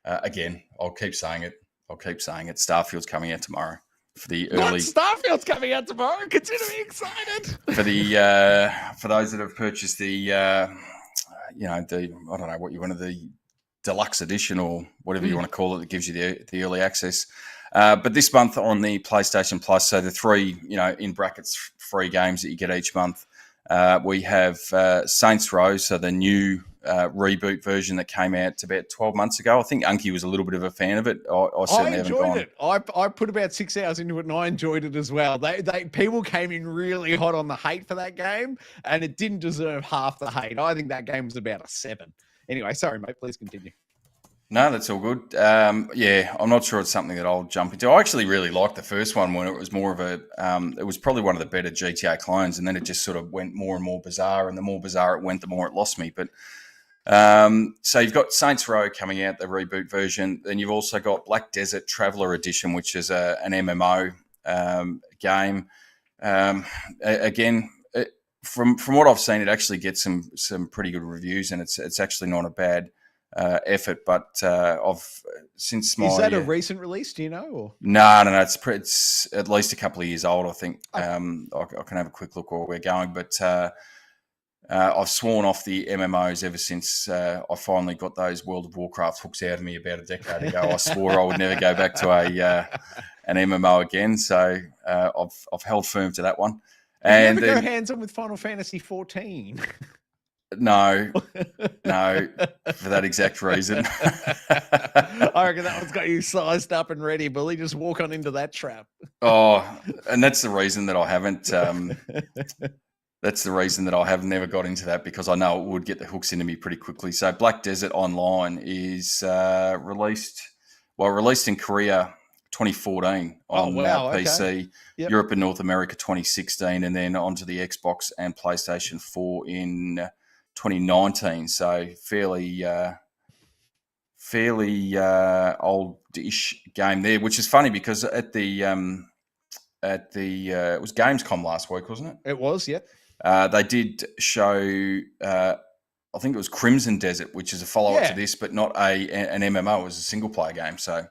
[SPEAKER 2] again, I'll keep saying it. Starfield's coming out tomorrow for the early.
[SPEAKER 1] Starfield's coming out tomorrow. Consider me excited.
[SPEAKER 2] For those that have purchased the I don't know what you wanted, the deluxe edition or whatever you want to call it, that gives you the early access. But this month on the PlayStation Plus, so the 3, in brackets, free games that you get each month, we have Saints Row, so the new reboot version that came out about 12 months ago. I think Unky was a little bit of a fan of it. I certainly haven't gone.
[SPEAKER 1] It. I put about 6 hours into it and I enjoyed it as well. People came in really hot on the hate for that game, and it didn't deserve half the hate. I think that game was about a 7. Anyway, sorry, mate. Please continue.
[SPEAKER 2] No, that's all good. Yeah, I'm not sure it's something that I'll jump into. I actually really liked the first one when it was more of a. It was probably one of the better GTA clones, and then it just sort of went more and more bizarre. And the more bizarre it went, the more it lost me. But so you've got Saints Row coming out, the reboot version. Then you've also got Black Desert Traveler Edition, which is an MMO game. Again, from what I've seen, it actually gets some pretty good reviews, and it's actually not a bad effort. But I've since my
[SPEAKER 1] is that a recent release? Do you know? Or?
[SPEAKER 2] No. It's at least a couple of years old, I think. Okay. I can have a quick look while we're going, but I've sworn off the MMOs ever since I finally got those World of Warcraft hooks out of me about a decade ago. I swore I would never go back to an MMO again, so I've held firm to that one.
[SPEAKER 1] And never go hands on with Final Fantasy 14.
[SPEAKER 2] No, for that exact reason.
[SPEAKER 1] I reckon that one's got you sized up and ready, Billy. Just walk on into that trap.
[SPEAKER 2] Oh, and that's the reason that I haven't. That's the reason that I have never got into that, because I know it would get the hooks into me pretty quickly. So Black Desert Online is released in Korea 2014 on PC,
[SPEAKER 1] okay. Yep.
[SPEAKER 2] Europe and North America 2016, and then onto the Xbox and PlayStation 4 in 2019. So fairly old-ish game there, which is funny because at the it was Gamescom last week, wasn't it?
[SPEAKER 1] It was, yeah.
[SPEAKER 2] They did show, I think it was Crimson Desert, which is a follow-up to this, but not an MMO. It was a single-player game, so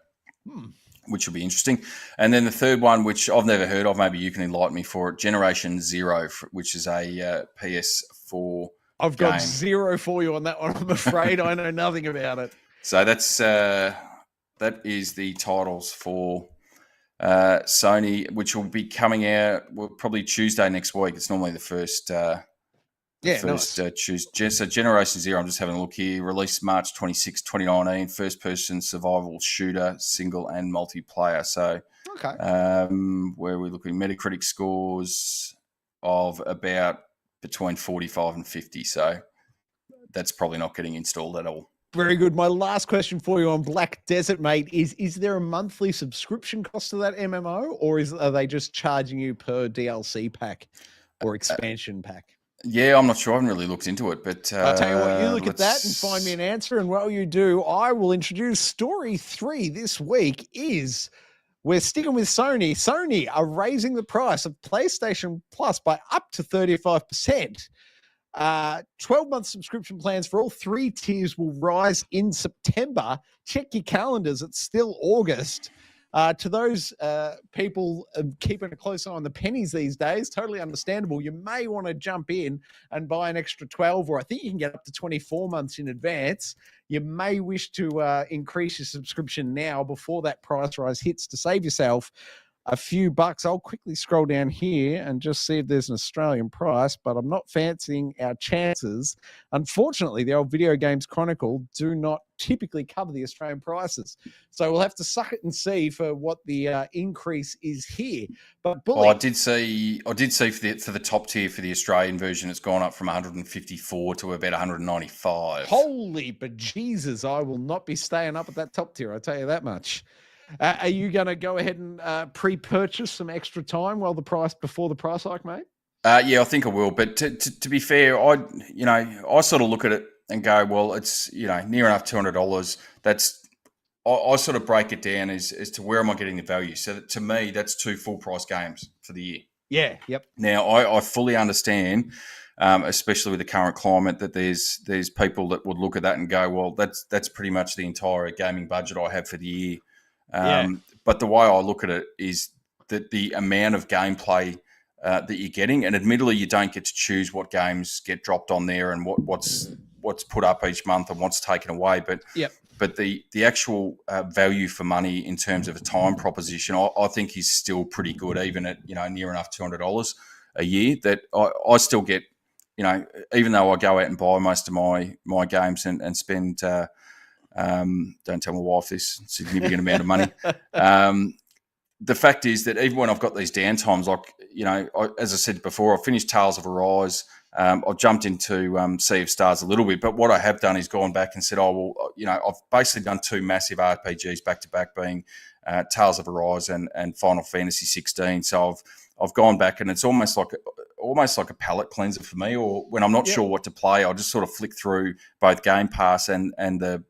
[SPEAKER 2] which will be interesting. And then the third one, which I've never heard of, maybe you can enlighten me for it, Generation Zero, which is a PS4
[SPEAKER 1] I've got zero for you on that one, I'm afraid. I know nothing about it.
[SPEAKER 2] So that is the titles for Sony, which will be coming out probably Tuesday next week. It's normally the first Tuesday. So Generation Zero, I'm just having a look here. Released March 26, 2019. First-person survival shooter, single and multiplayer. So where are we looking? Metacritic scores of about between 45 and 50. So that's probably not getting installed at all.
[SPEAKER 1] Very good. My last question for you on Black Desert, mate, is there a monthly subscription cost to that MMO, or are they just charging you per DLC pack or expansion pack?
[SPEAKER 2] Yeah, I'm not sure. I haven't really looked into it, but
[SPEAKER 1] I'll tell you what, you look at that and find me an answer, and while you do, I will introduce story 3 this week is we're sticking with Sony. Sony are raising the price of PlayStation Plus by up to 35%. 12-month subscription plans for all 3 tiers will rise in September. Check your calendars. It's still August. To those people keeping a close eye on the pennies these days, totally understandable. You may want to jump in and buy an extra 12, or I think you can get up to 24 months in advance. You may wish to increase your subscription now before that price rise hits to save yourself a few bucks. I'll quickly scroll down here and just see if there's an Australian price, but I'm not fancying our chances. Unfortunately, the old Video Games Chronicle do not typically cover the Australian prices. So we'll have to suck it and see for what the increase is here. But Bully,
[SPEAKER 2] I did see for the top tier for the Australian version, it's gone up from 154 to about 195.
[SPEAKER 1] Holy bejesus, I will not be staying up at that top tier, I'll tell you that much. Are you going to go ahead and pre-purchase some extra time before the price hike, mate?
[SPEAKER 2] Yeah, I think I will. But to be fair, I sort of look at it and go, well, it's near enough $200. I sort of break it down as to where am I getting the value. So to me, that's 2 full price games for the year.
[SPEAKER 1] Yeah. Yep.
[SPEAKER 2] Now I fully understand, especially with the current climate, that there's people that would look at that and go, well, that's pretty much the entire gaming budget I have for the year. But the way I look at it is that the amount of gameplay that you're getting, and admittedly you don't get to choose what games get dropped on there and what's put up each month and what's taken away, but the actual value for money in terms of a time proposition, I think is still pretty good, even at near enough $200 a year. That I still get, even though I go out and buy most of my games and spend. Don't tell my wife this significant amount of money. The fact is that even when I've got these downtimes, like, as I said before, I finished Tales of Arise I've jumped into Sea of Stars a little bit, but what I have done is gone back and said, oh, well, I've basically done 2 massive RPGs back to back, being Tales of Arise and Final Fantasy 16. So I've gone back, and it's almost like a palate cleanser for me. Or when I'm not sure what to play, I'll just sort of flick through both Game Pass and the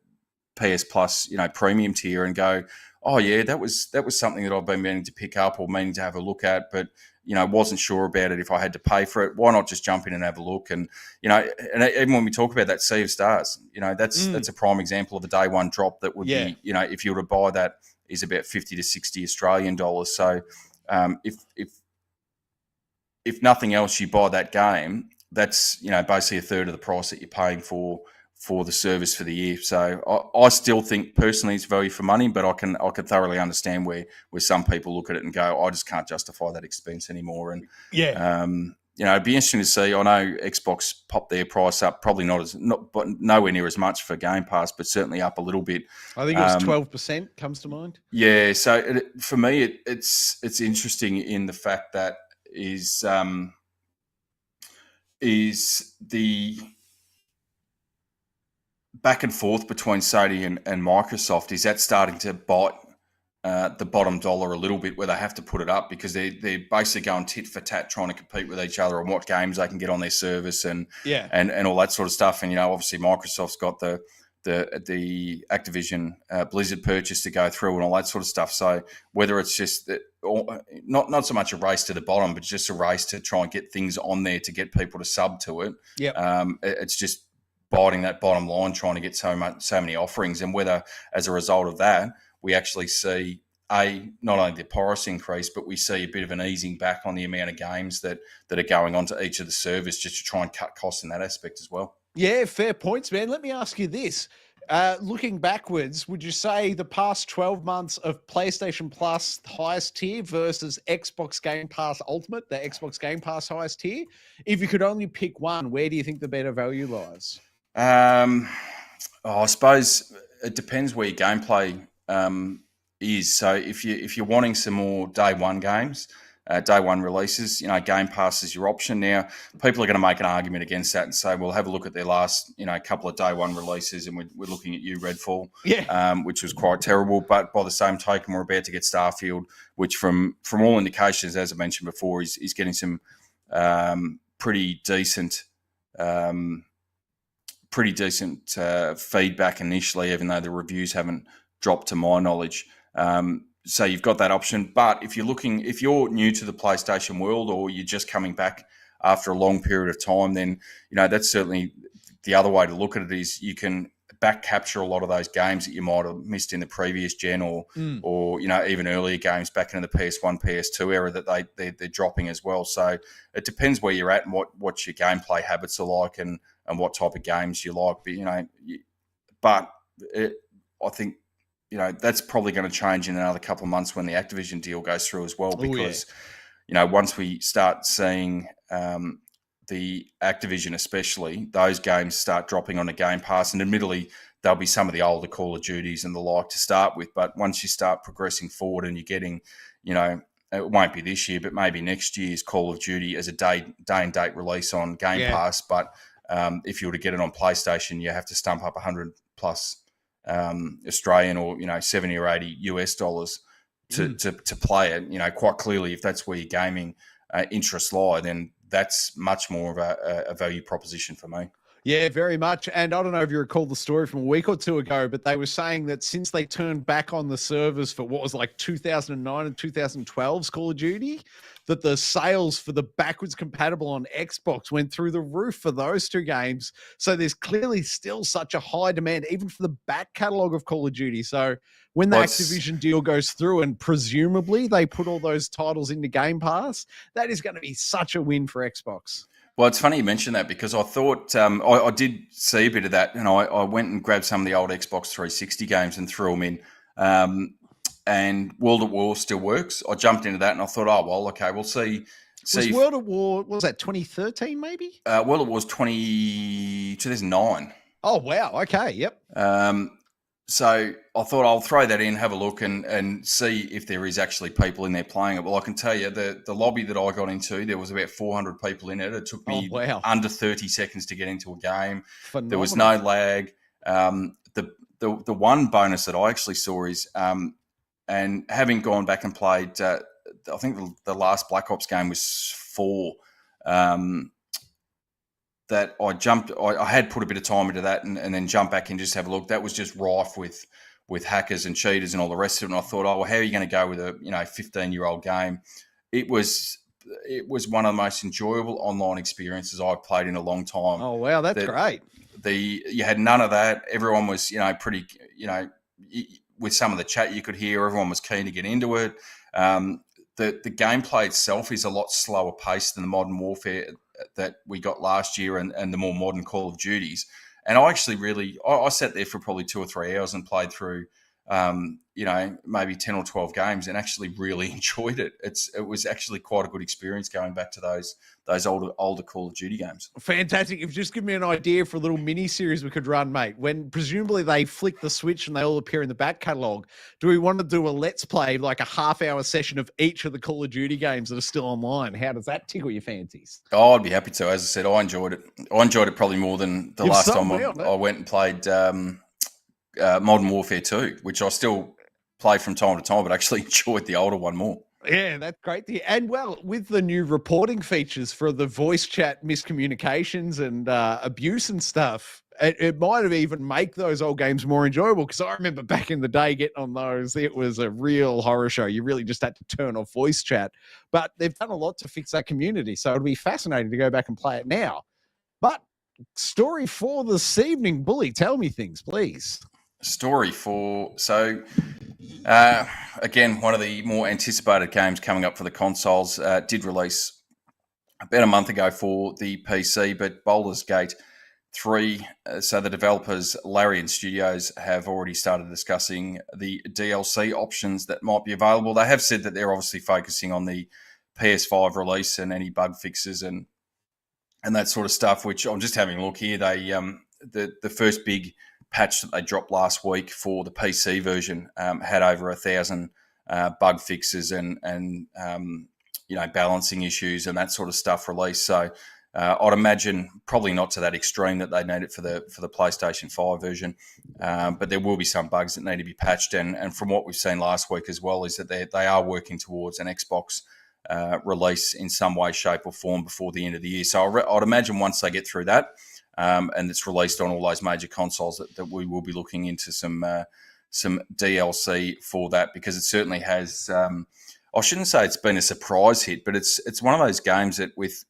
[SPEAKER 2] PS Plus, premium tier, and go, oh yeah, that was something that I've been meaning to pick up or meaning to have a look at, but wasn't sure about it if I had to pay for it. Why not just jump in and have a look? And and even when we talk about that Sea of Stars, that's a prime example of a day one drop that would be, if you were to buy that, is about 50 to 60 Australian dollars. So if nothing else, you buy that game, that's basically a third of the price that you're paying for the service for the year. So I still think personally it's value for money, but I can thoroughly understand where some people look at it and go, I just can't justify that expense anymore. And it'd be interesting to see. I know Xbox popped their price up, probably but nowhere near as much for Game Pass, but certainly up a little bit.
[SPEAKER 1] I think it was 12% comes to mind.
[SPEAKER 2] Yeah, so for me, it's interesting in the fact that is the back and forth between Sony and Microsoft, is that starting to bite the bottom dollar a little bit, where they have to put it up because they're basically going tit for tat trying to compete with each other on what games they can get on their service and all that sort of stuff. And obviously Microsoft's got the Activision Blizzard purchase to go through and all that sort of stuff. So whether it's just not so much a race to the bottom, but just a race to try and get things on there to get people to sub to it. It's just biting that bottom line, trying to get so many offerings, and whether as a result of that we actually see not only the price increase, but we see a bit of an easing back on the amount of games that are going onto each of the servers, just to try and cut costs in that aspect as well.
[SPEAKER 1] Yeah, fair points, man. Let me ask you this. Looking backwards, would you say the past 12 months of PlayStation Plus highest tier versus Xbox Game Pass Ultimate, the Xbox Game Pass highest tier? If you could only pick one, where do you think the better value lies?
[SPEAKER 2] I suppose it depends where your gameplay is. So if you're wanting some more day one games, day one releases, Game Pass is your option. Now, people are going to make an argument against that and say, well, have a look at their last, couple of day one releases, and we're looking at you, Redfall, which was quite terrible. But by the same token, we're about to get Starfield, which from all indications, as I mentioned before, is getting some pretty decent feedback initially, even though the reviews haven't dropped to my knowledge. So you've got that option. But if you're new to the PlayStation world, or you're just coming back after a long period of time, then that's certainly the other way to look at it. Is you can back capture a lot of those games that you might have missed in the previous gen, or even earlier games back in the PS1, PS2 era that they're dropping as well. So it depends where you're at and what your gameplay habits are like, and what type of games you like. But I think that's probably going to change in another couple of months when the Activision deal goes through as well, because once we start seeing the Activision, especially those games start dropping on a Game Pass, and admittedly there'll be some of the older Call of Duties and the like to start with, but once you start progressing forward and you're getting, it won't be this year, but maybe next year's Call of Duty as a day and date release on Game Pass, but if you were to get it on PlayStation, you have to stump up 100 plus Australian, or 70 or 80 US dollars to play it. Quite clearly, if that's where your gaming interests lie, then that's much more of a value proposition for me.
[SPEAKER 1] Yeah, very much. And I don't know if you recall the story from a week or two ago, but they were saying that since they turned back on the servers for what was like 2009 and 2012's Call of Duty, that the sales for the backwards compatible on Xbox went through the roof for those two games. So there's clearly still such a high demand, even for the back catalog of Call of Duty. So when the Activision deal goes through, and presumably they put all those titles into Game Pass, that is going to be such a win for Xbox.
[SPEAKER 2] Well, it's funny you mentioned that, because I thought I did see a bit of that, and I went and grabbed some of the old Xbox 360 games and threw them in. And World at War still works. I jumped into that and I thought, oh, well, okay, we'll see.
[SPEAKER 1] Was World at War, what was that, 2013 maybe?
[SPEAKER 2] World at War was 2009.
[SPEAKER 1] Oh, wow. Okay, yep.
[SPEAKER 2] So I thought I'll throw that in, have a look, and see if there is actually people in there playing it. Well, I can tell you the lobby that I got into, there was about 400 people in it. It took me under 30 seconds to get into a game.
[SPEAKER 1] Phenomenal.
[SPEAKER 2] There was no lag. The one bonus that I actually saw is, and having gone back and played, I think the last Black Ops game was 4. That I had put a bit of time into that and then jump back and just have a look. That was just rife with hackers and cheaters and all the rest of it. And I thought, oh, well, how are you going to go with a 15-year-old game? It was one of the most enjoyable online experiences I've played in a long time.
[SPEAKER 1] Oh wow, that's great.
[SPEAKER 2] You had none of that. Everyone was pretty with some of the chat you could hear. Everyone was keen to get into it. The gameplay itself is a lot slower paced than the Modern Warfare that we got last year and the more modern Call of Duties. And I actually I sat there for probably 2 or 3 hours and played through, maybe 10 or 12 games and actually really enjoyed it. It was actually quite a good experience going back to those older Call of Duty games.
[SPEAKER 1] Fantastic. You've just given me an idea for a little mini series we could run, mate. When presumably they flick the switch and they all appear in the back catalogue, do we want to do a let's play, like a half-hour session of each of the Call of Duty games that are still online? How does that tickle your fancies?
[SPEAKER 2] Oh, I'd be happy to. As I said, I enjoyed it. I enjoyed it probably more than the last time I went and played Modern Warfare 2, which I still play from time to time, but actually enjoyed the older one more.
[SPEAKER 1] Yeah, that's great. And well, with the new reporting features for the voice chat miscommunications and abuse and stuff, it might have even make those old games more enjoyable, because I remember back in the day getting on those, it was a real horror show. You really just had to turn off voice chat. But they've done a lot to fix that community, so it'll be fascinating to go back and play it now. But story for this evening, Bully, tell me things, please.
[SPEAKER 2] Story 4. So, again, one of the more anticipated games coming up for the consoles did release about a month ago for the PC, but Baldur's Gate 3. So the developers, Larian Studios, have already started discussing the DLC options that might be available. They have said that they're obviously focusing on the PS5 release and any bug fixes and that sort of stuff, which I'm just having a look here. They the first big patch that they dropped last week for the PC version had over 1,000 bug fixes and balancing issues and that sort of stuff released. So I'd imagine probably not to that extreme that they need it for the PlayStation 5 version, but there will be some bugs that need to be patched. And from what we've seen last week as well is that they are working towards an Xbox release in some way, shape, or form before the end of the year. So I'd imagine once they get through that. And it's released on all those major consoles that we will be looking into some DLC for that, because it certainly has. I shouldn't say it's been a surprise hit, but it's one of those games that with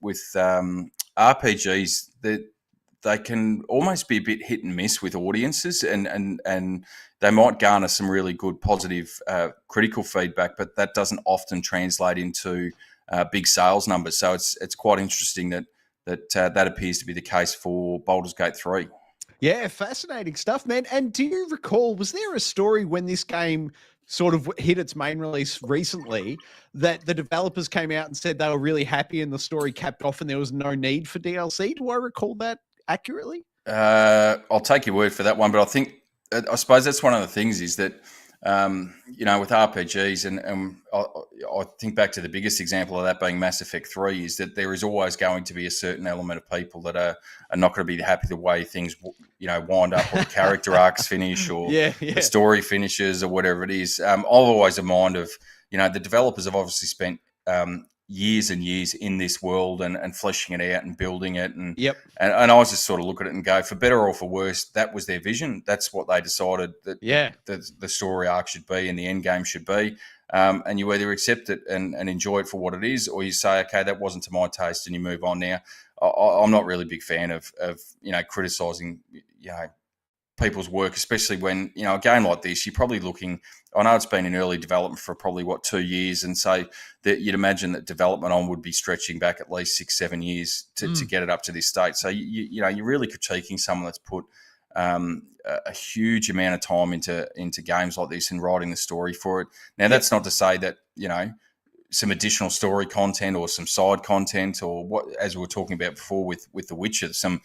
[SPEAKER 2] RPGs that they can almost be a bit hit and miss with audiences, and they might garner some really good positive critical feedback, but that doesn't often translate into big sales numbers. So it's quite interesting that appears to be the case for Baldur's Gate 3.
[SPEAKER 1] Yeah, fascinating stuff, man. And do you recall, was there a story when this game sort of hit its main release recently that the developers came out and said they were really happy and the story capped off and there was no need for DLC? Do I recall that accurately?
[SPEAKER 2] I'll take your word for that one, but I suppose that's one of the things is that with RPGs, and I think back to the biggest example of that being Mass Effect 3, is that there is always going to be a certain element of people that are not going to be happy the way things, wind up, or the character arcs finish, or the story finishes, or whatever it is. I've always a mind of, the developers have obviously spent years and years in this world and fleshing it out and building it. And I was just sort of look at it and go, for better or for worse, that was their vision. That's what they decided that the story arc should be and the end game should be. And you either accept it and enjoy it for what it is, or you say, okay, that wasn't to my taste, and you move on. Now, I'm not really a big fan of criticising, people's work, especially when, a game like this, you're probably looking, I know it's been in early development for probably 2 years, and so that you'd imagine that development on would be stretching back at least 6-7 years to get it up to this state. So you're really critiquing someone that's put a huge amount of time into games like this and writing the story for it. Now, that's not to say that some additional story content or some side content, or what, as we were talking about before with The Witcher, some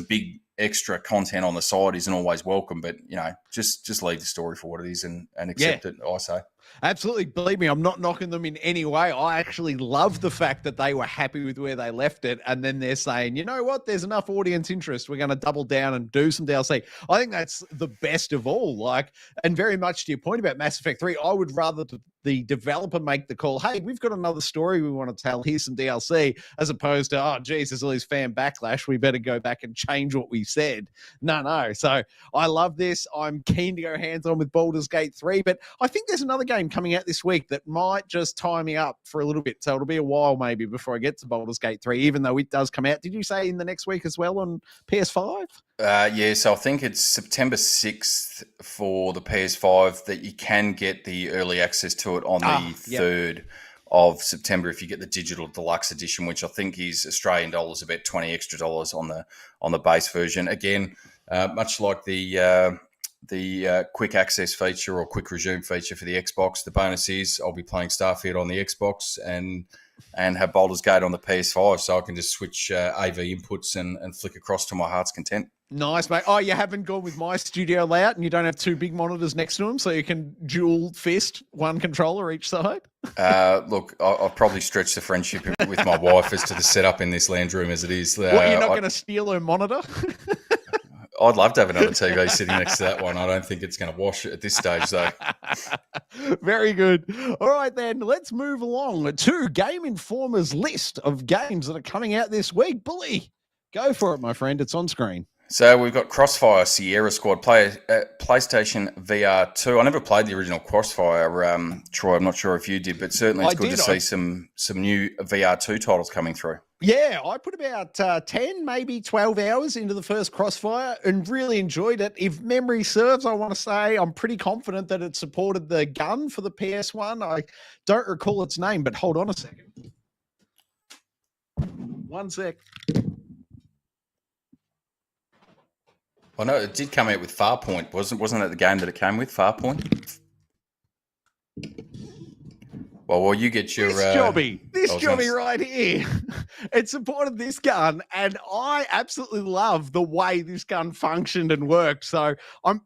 [SPEAKER 2] big extra content on the side isn't always welcome. But just leave the story for what it is and accept it. I say.
[SPEAKER 1] Absolutely. Believe me, I'm not knocking them in any way. I actually love the fact that they were happy with where they left it. And then they're saying, you know what? There's enough audience interest. We're going to double down and do some DLC. I think that's the best of all. And very much to your point about Mass Effect 3, I would rather the developer make the call, hey, we've got another story we want to tell. Here's some DLC, as opposed to, oh, geez, there's all this fan backlash. We better go back and change what we said. No. So I love this. I'm keen to go hands-on with Baldur's Gate 3, but I think there's another game coming out this week that might just tie me up for a little bit. So it'll be a while maybe before I get to Baldur's Gate 3, even though it does come out. Did you say in the next week as well on PS5?
[SPEAKER 2] Yeah, so I think it's September 6th for the PS5 that you can get the early access to it on the 3rd of September if you get the digital deluxe edition, which I think is Australian dollars, about $20 extra on the base version. Again, much like the quick access feature or quick resume feature for the Xbox, the bonus is I'll be playing Starfield on the Xbox and have Baldur's Gate on the PS5, so I can just switch AV inputs and flick across to my heart's content.
[SPEAKER 1] Nice, mate. Oh, you haven't gone with my studio layout and you don't have two big monitors next to them so you can dual fist one controller each side?
[SPEAKER 2] Look, I'll probably stretch the friendship with my wife as to the setup in this lounge room as it is.
[SPEAKER 1] What, you're not going to steal her monitor?
[SPEAKER 2] I'd love to have another TV sitting next to that one. I don't think it's going to wash it at this stage, though.
[SPEAKER 1] Very good. All right, then, let's move along to Game Informer's list of games that are coming out this week. Bully, go for it, my friend. It's on screen.
[SPEAKER 2] So we've got Crossfire Sierra Squad, PlayStation VR 2. I never played the original Crossfire, Troy. I'm not sure if you did, but certainly it's good to see some new VR 2 titles coming through.
[SPEAKER 1] Yeah, I put about 10, maybe 12 hours into the first Crossfire and really enjoyed it. If memory serves, I want to say I'm pretty confident that it supported the gun for the PS1. I don't recall its name, but hold on a second. One sec.
[SPEAKER 2] I know it did come out with Farpoint. Wasn't it the game that it came with, Farpoint? Well, you get your...
[SPEAKER 1] This jobby right here. It supported this gun, and I absolutely love the way this gun functioned and worked. So I'm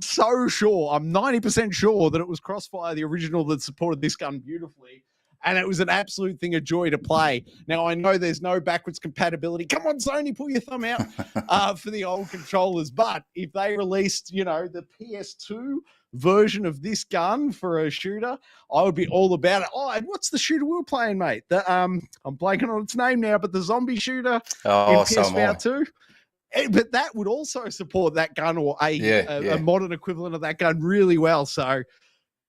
[SPEAKER 1] so sure, I'm 90% sure that it was Crossfire, the original, that supported this gun beautifully. And it was an absolute thing of joy to play. Now, I know there's no backwards compatibility. Come on, Sony, pull your thumb out for the old controllers. But if they released, the PS2 version of this gun for a shooter, I would be all about it. Oh, and what's the shooter we were playing, mate? I'm blanking on its name now, but the zombie shooter in PSVR 2. But that would also support that gun or a modern equivalent of that gun really well. So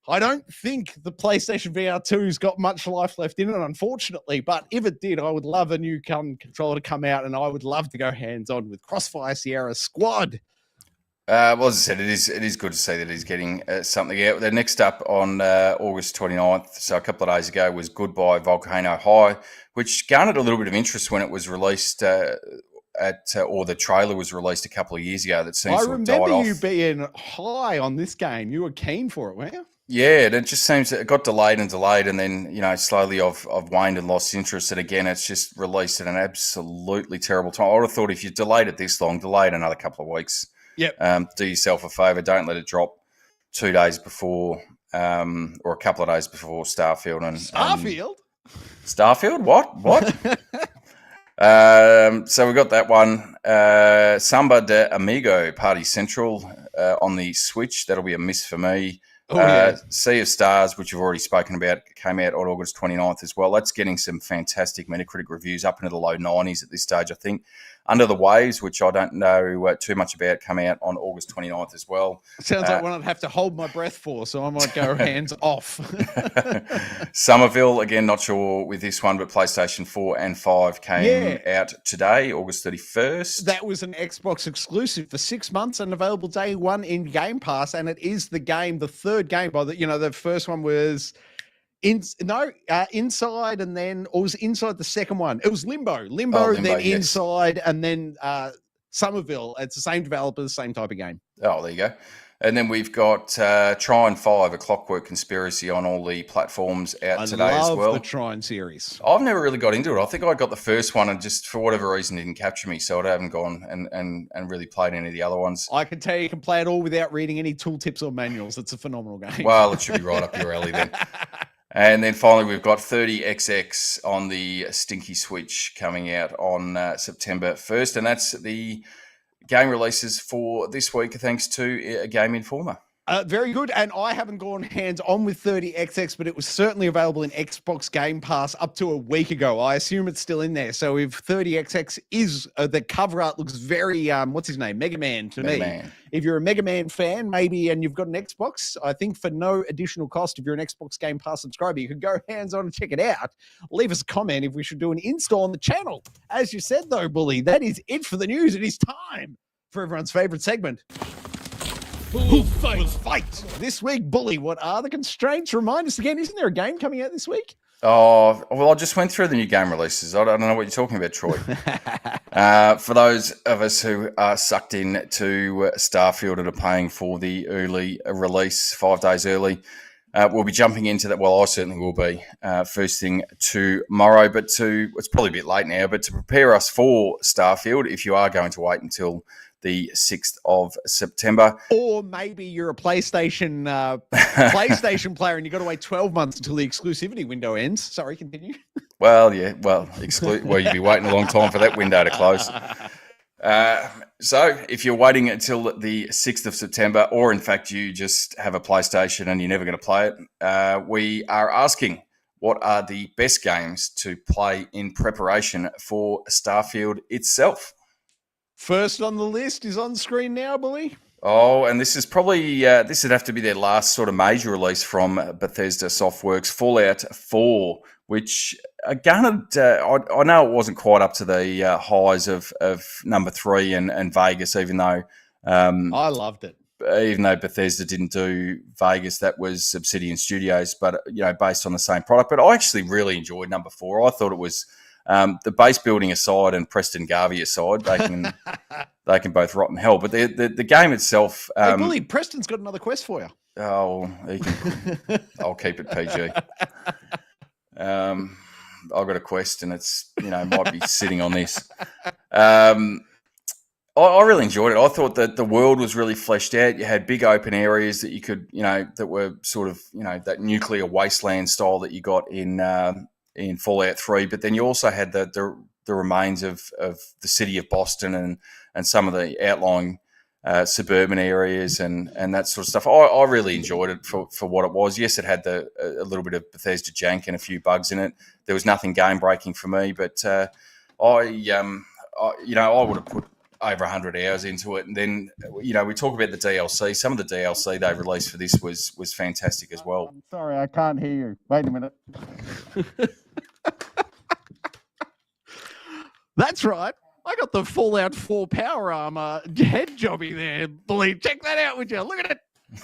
[SPEAKER 1] I don't think the PlayStation VR 2's got much life left in it, unfortunately. But if it did, I would love a new controller to come out, and I would love to go hands-on with Crossfire Sierra Squad.
[SPEAKER 2] Well, as I said, it is good to see that he's getting something out. The next up on August 29th, so a couple of days ago, was Goodbye Volcano High, which garnered a little bit of interest when it was released or the trailer was released a couple of years ago. That seems to have died off. I remember you
[SPEAKER 1] being high on this game. You were keen for it, weren't you?
[SPEAKER 2] Yeah, it just seems that it got delayed, and then, slowly I've waned and lost interest. And again, it's just released at an absolutely terrible time. I would have thought if you delayed it this long, delay it another couple of weeks.
[SPEAKER 1] Yep.
[SPEAKER 2] Do yourself a favour. Don't let it drop 2 days before or a couple of days before Starfield. Starfield? What? So we got that one. Samba de Amigo Party Central on the Switch. That'll be a miss for me. Sea of Stars, which you've already spoken about, came out on August 29th as well. That's getting some fantastic Metacritic reviews up into the low 90s at this stage, I think. Under the Waves, which I don't know too much about, come out on August 29th as well.
[SPEAKER 1] Sounds like one I'd have to hold my breath for, so I might go hands off.
[SPEAKER 2] Somerville, again, not sure with this one, but PlayStation 4 and 5 came out today, August 31st.
[SPEAKER 1] That was an Xbox exclusive for 6 months and available day one in Game Pass, and it is the third game. The first one was... Inside, and then, or was Inside the second one? It was Limbo, then yes. Inside, and then Somerville. It's the same developers, same type of game.
[SPEAKER 2] Oh, there you go. And then we've got Trine 5, A Clockwork Conspiracy on all the platforms out today as well.
[SPEAKER 1] I love the Trine series.
[SPEAKER 2] I've never really got into it. I think I got the first one and just for whatever reason didn't capture me, so I haven't gone and really played any of the other ones.
[SPEAKER 1] I can tell you can play it all without reading any tooltips or manuals. It's a phenomenal game.
[SPEAKER 2] Well, it should be right up your alley then. And then finally, we've got 30XX on the Stinky Switch coming out on September 1st, and that's the game releases for this week, thanks to a Game Informer.
[SPEAKER 1] Very good. And I haven't gone hands-on with 30XX, but it was certainly available in Xbox Game Pass up to a week ago. I assume it's still in there. So if 30XX is, the cover art looks very, what's his name? Mega Man to me.
[SPEAKER 2] Man.
[SPEAKER 1] If you're a Mega Man fan, maybe, and you've got an Xbox, I think for no additional cost, if you're an Xbox Game Pass subscriber, you could go hands-on and check it out. Leave us a comment if we should do an install on the channel. As you said, though, Bully, that is it for the news. It is time for everyone's favorite segment. Who fight? This week, Bully, what are the constraints? Remind us again, isn't there a game coming out this week?
[SPEAKER 2] Oh, well, I just went through the new game releases. I don't know what you're talking about, Troy. For those of us who are sucked in to Starfield and are paying for the early release, 5 days early, we'll be jumping into that. Well, I certainly will be first thing tomorrow, but it's probably a bit late now, but to prepare us for Starfield, if you are going to wait until the 6th of September.
[SPEAKER 1] Or maybe you're a PlayStation player and you've got to wait 12 months until the exclusivity window ends. Sorry, continue.
[SPEAKER 2] Well, yeah, well, you'd be waiting a long time for that window to close. So if you're waiting until the 6th of September, or in fact you just have a PlayStation and you're never going to play it, we are asking what are the best games to play in preparation for Starfield itself.
[SPEAKER 1] First on the list is on screen now, Bully.
[SPEAKER 2] Oh, and this is probably, this would have to be their last sort of major release from Bethesda Softworks, Fallout 4, which garnered, I know it wasn't quite up to the highs of number 3 and Vegas, even though...
[SPEAKER 1] I loved it.
[SPEAKER 2] Even though Bethesda didn't do Vegas, that was Obsidian Studios, but, based on the same product. But I actually really enjoyed number 4. I thought it was... the base building aside and Preston Garvey aside, they can both rot in hell. But the game itself...
[SPEAKER 1] hey, Bully, Preston's got another quest for you.
[SPEAKER 2] Oh, I'll keep it PG. I've got a quest and it's, might be sitting on this. I really enjoyed it. I thought that the world was really fleshed out. You had big open areas that you could, that were sort of, that nuclear wasteland style that you got in Fallout 3, but then you also had the remains of the city of Boston and some of the outlying suburban areas and that sort of stuff. I really enjoyed it for what it was. Yes, it had a little bit of Bethesda jank and a few bugs in it. There was nothing game breaking for me, but I would have put over 100 hours into it. And then we talk about the DLC. Some of the DLC they released for this was fantastic as well.
[SPEAKER 1] Sorry, I can't hear you. Wait a minute. That's right. I got the Fallout 4 power armor head jobby there. Bully, check that out, would you? Look at it.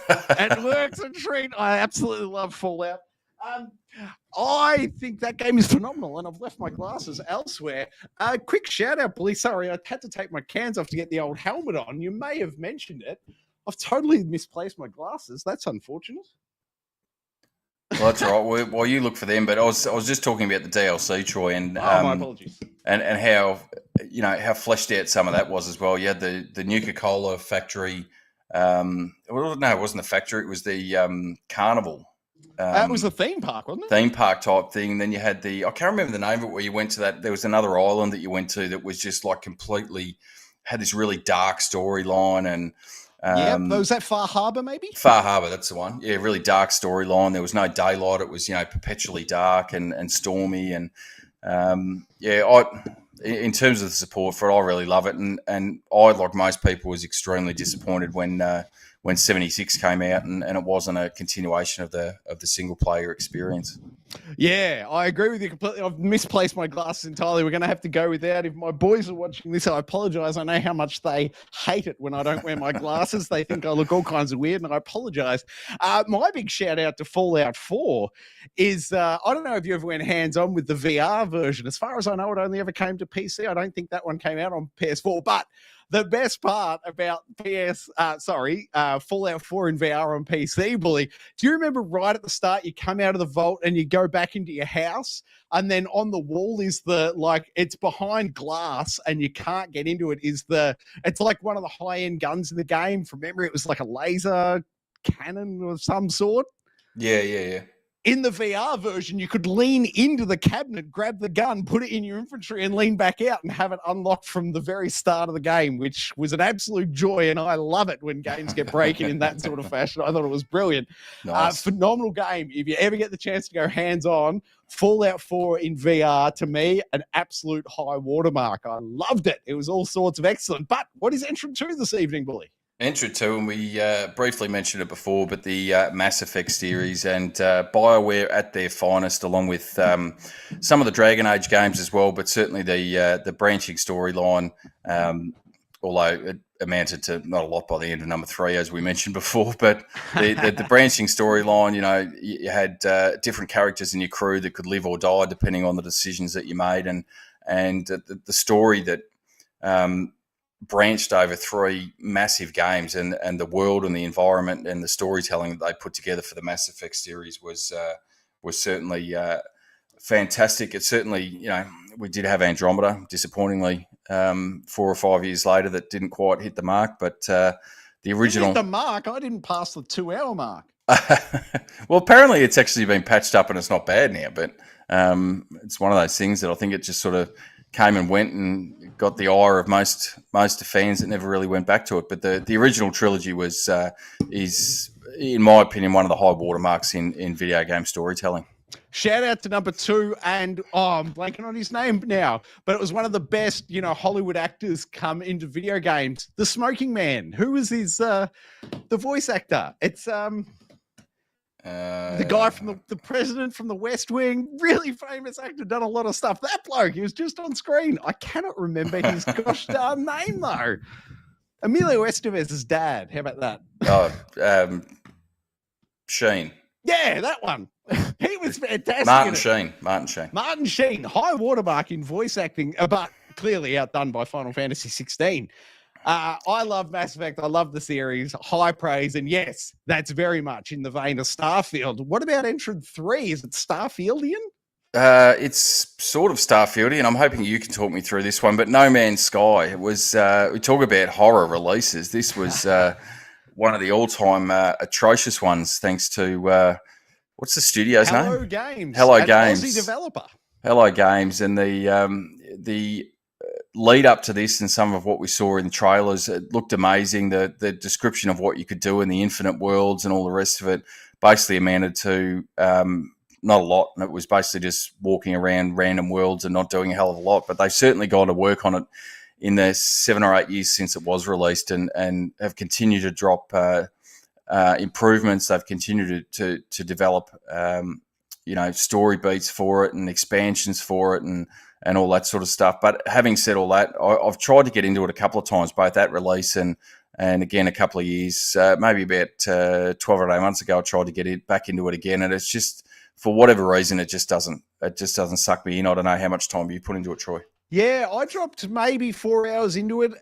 [SPEAKER 1] It works a treat. I absolutely love Fallout. I think that game is phenomenal, and I've left my glasses elsewhere. Quick shout out, Bully. Sorry, I had to take my cans off to get the old helmet on. You may have mentioned it. I've totally misplaced my glasses. That's unfortunate.
[SPEAKER 2] Well, that's right. Well, you look for them, but I was just talking about the DLC, Troy, and
[SPEAKER 1] my apologies.
[SPEAKER 2] And how how fleshed out some of that was as well. You had the Nuka-Cola factory. No, it wasn't the factory. It was the carnival.
[SPEAKER 1] It was a theme park, wasn't it?
[SPEAKER 2] Theme park type thing. And then you had I can't remember the name of it, where you went to that. There was another island that you went to that was just like completely had this really dark storyline and.
[SPEAKER 1] Was that Far Harbour, maybe?
[SPEAKER 2] Far Harbour, that's the one. Yeah, really dark storyline. There was no daylight. It was, perpetually dark and stormy. And, in terms of the support for it, I really love it. And I, like most people, was extremely disappointed when 76 came out and it wasn't a continuation of the single-player experience.
[SPEAKER 1] Yeah, I agree with you completely. I've misplaced my glasses entirely. We're going to have to go without. If my boys are watching this, I apologise. I know how much they hate it when I don't wear my glasses. They think I look all kinds of weird, and I apologise. My big shout-out to Fallout 4 is, I don't know if you ever went hands-on with the VR version. As far as I know, it only ever came to PC. I don't think that one came out on PS4, but the best part about Fallout 4 in VR on PC, Bully, do you remember right at the start, you come out of the vault and you go back into your house, and then on the wall is it's behind glass and you can't get into it, it's like one of the high-end guns in the game. From memory, it was like a laser cannon of some sort.
[SPEAKER 2] Yeah.
[SPEAKER 1] In the VR version, you could lean into the cabinet, grab the gun, put it in your inventory, and lean back out and have it unlocked from the very start of the game, which was an absolute joy. And I love it when games get breaking in that sort of fashion. I thought it was brilliant.
[SPEAKER 2] Nice.
[SPEAKER 1] Phenomenal game. If you ever get the chance to go hands-on, Fallout 4 in VR, to me, an absolute high watermark. I loved it. It was all sorts of excellent. But what is Entrant 2 this evening, Bully?
[SPEAKER 2] Entrant 2, and we briefly mentioned it before, but the Mass Effect series and BioWare at their finest, along with some of the Dragon Age games as well, but certainly the branching storyline, although it amounted to not a lot by the end of number 3, as we mentioned before, but the branching storyline, you had different characters in your crew that could live or die depending on the decisions that you made, and the story that branched over 3 massive games, and the world and the environment and the storytelling that they put together for the Mass Effect series was certainly fantastic. It certainly, we did have Andromeda, disappointingly, 4 or 5 years later, that didn't quite hit the mark, but the original...
[SPEAKER 1] Hit the mark? I didn't pass the 2-hour mark.
[SPEAKER 2] Well, apparently it's actually been patched up and it's not bad now, but it's one of those things that I think it just sort of came and went and got the ire of most fans that never really went back to it. But the original trilogy is, in my opinion, one of the high watermarks in video game storytelling.
[SPEAKER 1] Shout out to number 2, and I'm blanking on his name now, but it was one of the best, Hollywood actors come into video games. The Smoking Man. Who was his the voice actor? It's the guy from the president from the West Wing, really famous actor, done a lot of stuff. That bloke, he was just on screen. I cannot remember his gosh darn name though. Emilio Estevez's dad. How about that?
[SPEAKER 2] Oh, Sheen.
[SPEAKER 1] Yeah, that one. He was fantastic. Martin Sheen, high watermark in voice acting, but clearly outdone by Final Fantasy 16. I love Mass Effect. I love the series. High praise. And yes, that's very much in the vein of Starfield. What about Entrant 3? Is it Starfieldian?
[SPEAKER 2] It's sort of Starfieldian. I'm hoping you can talk me through this one. But No Man's Sky, it was, we talk about horror releases. This was one of the all-time atrocious ones, thanks to, what's the studio's name?
[SPEAKER 1] Hello Games.
[SPEAKER 2] Hello Games.
[SPEAKER 1] Aussie developer.
[SPEAKER 2] Hello Games. And the lead up to this and some of what we saw in the trailers, it looked amazing. The description of what you could do in the infinite worlds and all the rest of it basically amounted to not a lot. And it was basically just walking around random worlds and not doing a hell of a lot. But they've certainly gone to work on it in the 7 or 8 years since it was released, and have continued to drop improvements. They've continued to develop story beats for it and expansions for it and all that sort of stuff. But having said all that, I've tried to get into it a couple of times, both at release and again a couple of years, maybe about 12 or 18 months ago, I tried to get back into it again, and it's just, for whatever reason, it just doesn't suck me in. I don't know how much time you put into it, Troy.
[SPEAKER 1] Yeah, I dropped maybe 4 hours into it,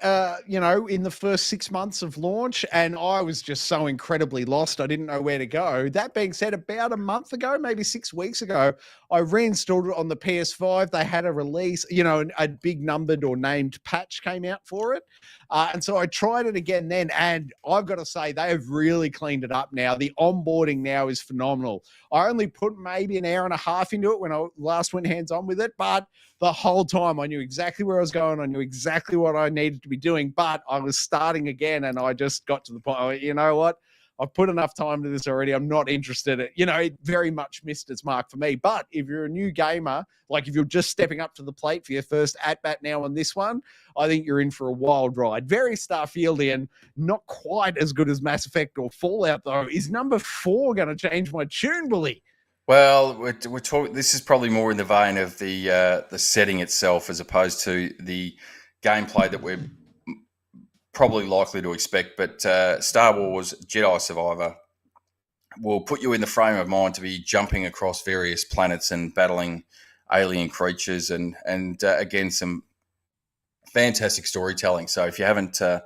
[SPEAKER 1] in the first 6 months of launch, and I was just so incredibly lost. I didn't know where to go. That being said, about a month ago, maybe 6 weeks ago, I reinstalled it on the PS5. They had a release, a big numbered or named patch came out for it. And so I tried it again then, and I've got to say, they have really cleaned it up now. The onboarding now is phenomenal. I only put maybe an hour and a half into it when I last went hands-on with it, but the whole time I knew exactly where I was going. I knew exactly what I needed to be doing, but I was starting again, and I just got to the point, you know what? I've put enough time to this already. I'm not interested. It very much missed its mark for me. But if you're a new gamer, like if you're just stepping up to the plate for your first at-bat now on this one, I think you're in for a wild ride. Very Starfieldian, not quite as good as Mass Effect or Fallout, though. Is number 4 going to change my tune, Bully?
[SPEAKER 2] Well, we're talking. This is probably more in the vein of the setting itself, as opposed to the gameplay that we're probably likely to expect. But Star Wars Jedi Survivor will put you in the frame of mind to be jumping across various planets and battling alien creatures, and again, some fantastic storytelling. So if you haven't had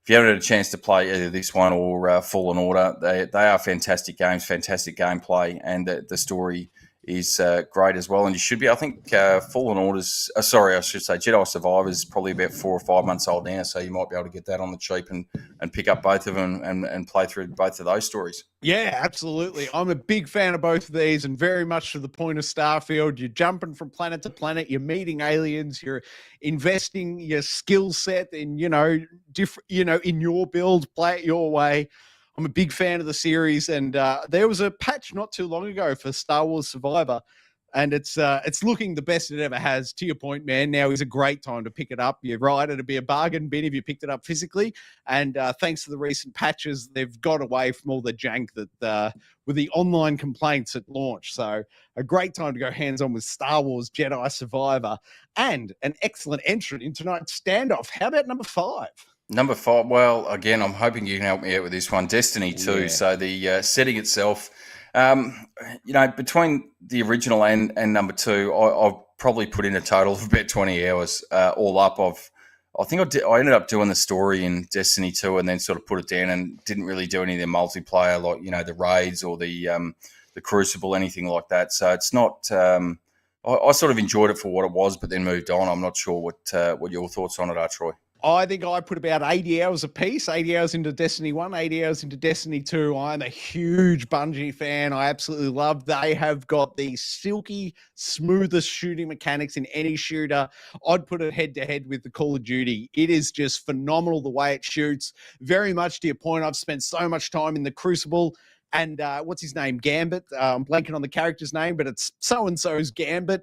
[SPEAKER 2] a chance to play either this one or Fallen Order, they are fantastic games, fantastic gameplay, and the story is great as well. And you should be, I think, Fallen Orders. Sorry, I should say Jedi Survivor is probably about 4 or 5 months old now, so you might be able to get that on the cheap and pick up both of them and play through both of those stories.
[SPEAKER 1] Yeah, absolutely. I'm a big fan of both of these, and very much to the point of Starfield. You're jumping from planet to planet, you're meeting aliens, you're investing your skill set in, different, in your build, play it your way. I'm a big fan of the series, and there was a patch not too long ago for Star Wars Survivor, and it's looking the best it ever has. To your point, man, now is a great time to pick it up. You're right, it'd be a bargain bin if you picked it up physically, and thanks to the recent patches, they've got away from all the jank that with the online complaints at launch. So a great time to go hands-on with Star Wars Jedi Survivor, and an excellent entrant in tonight's Standoff. How about number 5?
[SPEAKER 2] Number 5, well, again, I'm hoping you can help me out with this one. Destiny 2.
[SPEAKER 1] Yeah.
[SPEAKER 2] So the setting itself, between the original and number 2, I've probably put in a total of about 20 hours all up. I think I ended up doing the story in Destiny 2 and then sort of put it down and didn't really do any of the multiplayer, like, the raids or the Crucible, anything like that. So it's not... I sort of enjoyed it for what it was, but then moved on. I'm not sure what your thoughts on it are, Troy.
[SPEAKER 1] I think I put about 80 hours a piece, 80 hours into Destiny 1, 80 hours into Destiny 2. I'm a huge Bungie fan. I absolutely love. They have got the silky, smoothest shooting mechanics in any shooter. I'd put it head-to-head with the Call of Duty. It is just phenomenal the way it shoots. Very much to your point, I've spent so much time in the Crucible and what's his name? Gambit. I'm blanking on the character's name, but it's so-and-so's Gambit.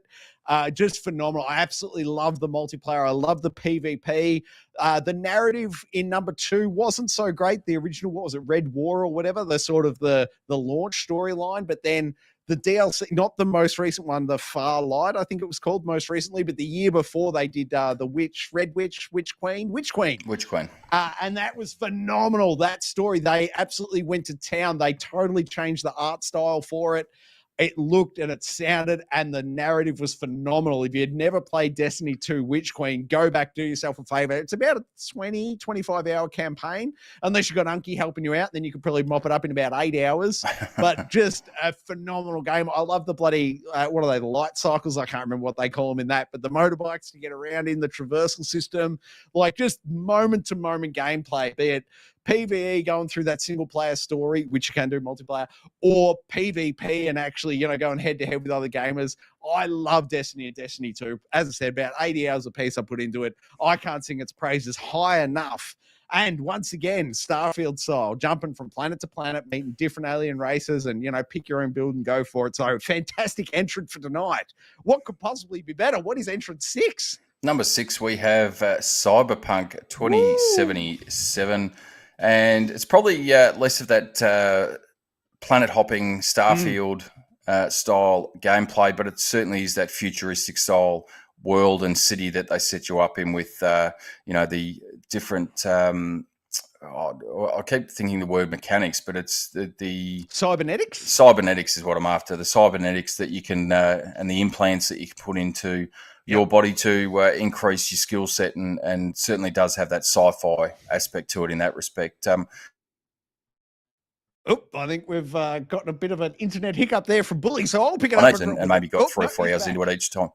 [SPEAKER 1] Just phenomenal. I absolutely love the multiplayer. I love the PvP. The narrative in number 2 wasn't so great. The original, what was it, Red War or whatever, the sort of the launch storyline, but then the DLC, not the most recent one, the Far Light, I think it was called most recently, but the year before they did the Witch Queen. And that was phenomenal. That story, they absolutely went to town. They totally changed the art style for it. It looked and it sounded, and the narrative was phenomenal. If you had never played Destiny 2 Witch Queen, go back, do yourself a favor. It's about a 20, 25-hour campaign, unless you've got Unky helping you out. Then you could probably mop it up in about 8 hours. But just a phenomenal game. I love the bloody, what are they, the light cycles? I can't remember what they call them in that. But the motorbikes to get around in, the traversal system, like just moment-to-moment gameplay, be it PvE going through that single player story, which you can do multiplayer, or PvP and actually, going head to head with other gamers. I love Destiny and Destiny 2. As I said, about 80 hours a piece I put into it. I can't sing its praises high enough. And once again, Starfield style, jumping from planet to planet, meeting different alien races and, pick your own build and go for it. So fantastic entrant for tonight. What could possibly be better? What is entrant 6?
[SPEAKER 2] Number 6, we have Cyberpunk 2077. Woo! And it's probably less of that planet hopping Starfield style gameplay, but it certainly is that futuristic style world and city that they set you up in with, the different. I keep thinking the word mechanics, but it's the
[SPEAKER 1] cybernetics.
[SPEAKER 2] Cybernetics is what I'm after. The cybernetics that you can and the implants that you can put into your body to increase your skill set, and certainly does have that sci-fi aspect to it in that respect.
[SPEAKER 1] I think we've gotten a bit of an internet hiccup there from Bully, so I'll pick it up.
[SPEAKER 2] And maybe got 3 or 4 hours into it each time.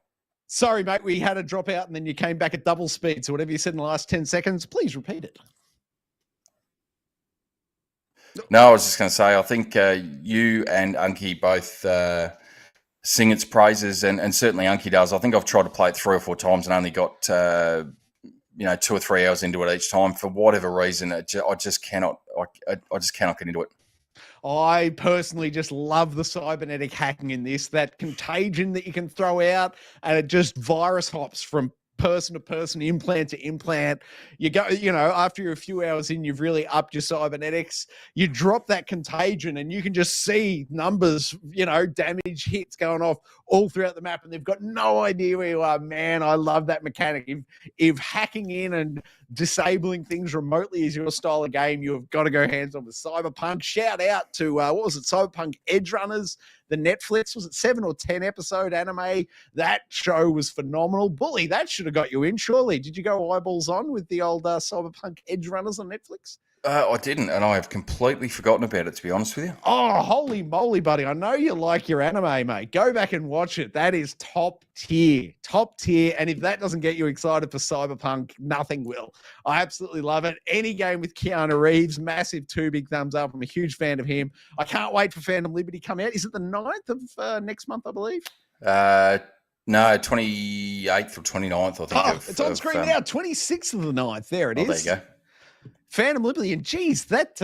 [SPEAKER 1] Sorry, mate, we had a drop out and then you came back at double speed, so whatever you said in the last 10 seconds, please repeat it.
[SPEAKER 2] No, I was just going to say, I think you and Unky both sing its praises, and certainly Unky does. I think I've tried to play it 3 or 4 times and only got 2 or 3 hours into it each time. For whatever reason, I just cannot get into it.
[SPEAKER 1] I personally just love the cybernetic hacking in this, that contagion that you can throw out, and it just virus hops from person to person, implant to implant. You go, after you're a few hours in, you've really upped your cybernetics. You drop that contagion and you can just see numbers, damage hits going off all throughout the map, and they've got no idea where you are. Man, I love that mechanic. If hacking in and disabling things remotely is your style of game, you've got to go hands on with Cyberpunk. Shout out to what was it, Cyberpunk Edge Runners, the Netflix, was it 7 or 10 episode anime? That show was phenomenal. Bully, that should have got you in, surely. Did you go eyeballs on with the old Cyberpunk Edge Runners on Netflix?
[SPEAKER 2] I didn't, and I have completely forgotten about it, to be honest with you.
[SPEAKER 1] Oh, holy moly, buddy. I know you like your anime, mate. Go back and watch it. That is top tier. And if that doesn't get you excited for Cyberpunk, nothing will. I absolutely love it. Any game with Keanu Reeves, massive 2 big thumbs up. I'm a huge fan of him. I can't wait for Phantom Liberty to come out. Is it the 9th of next month, I believe?
[SPEAKER 2] No, 28th or 29th, I think.
[SPEAKER 1] It's on screen now, 26th of the 9th. There it is.
[SPEAKER 2] There you go.
[SPEAKER 1] Phantom Liberty, and geez, that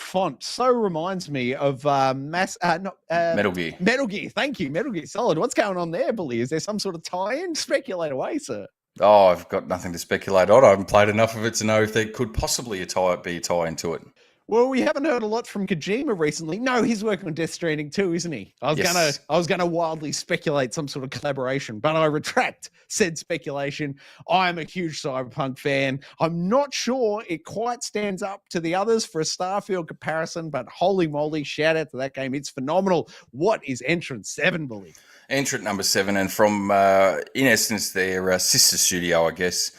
[SPEAKER 1] font so reminds me of
[SPEAKER 2] Metal Gear.
[SPEAKER 1] Metal Gear, thank you, Metal Gear Solid. What's going on there, Bully? Is there some sort of tie-in? Speculate away, sir.
[SPEAKER 2] Oh, I've got nothing to speculate on. I haven't played enough of it to know if there could possibly be a tie into it.
[SPEAKER 1] Well, we haven't heard a lot from Kojima recently. No, he's working on Death Stranding too, isn't he? I was gonna wildly speculate some sort of collaboration, but I retract said speculation. I'm a huge Cyberpunk fan. I'm not sure it quite stands up to the others for a Starfield comparison, but holy moly, shout out to that game. It's phenomenal. What is Entrant 7, Bully?
[SPEAKER 2] Entrant number 7, and from, in essence, their sister studio, I guess,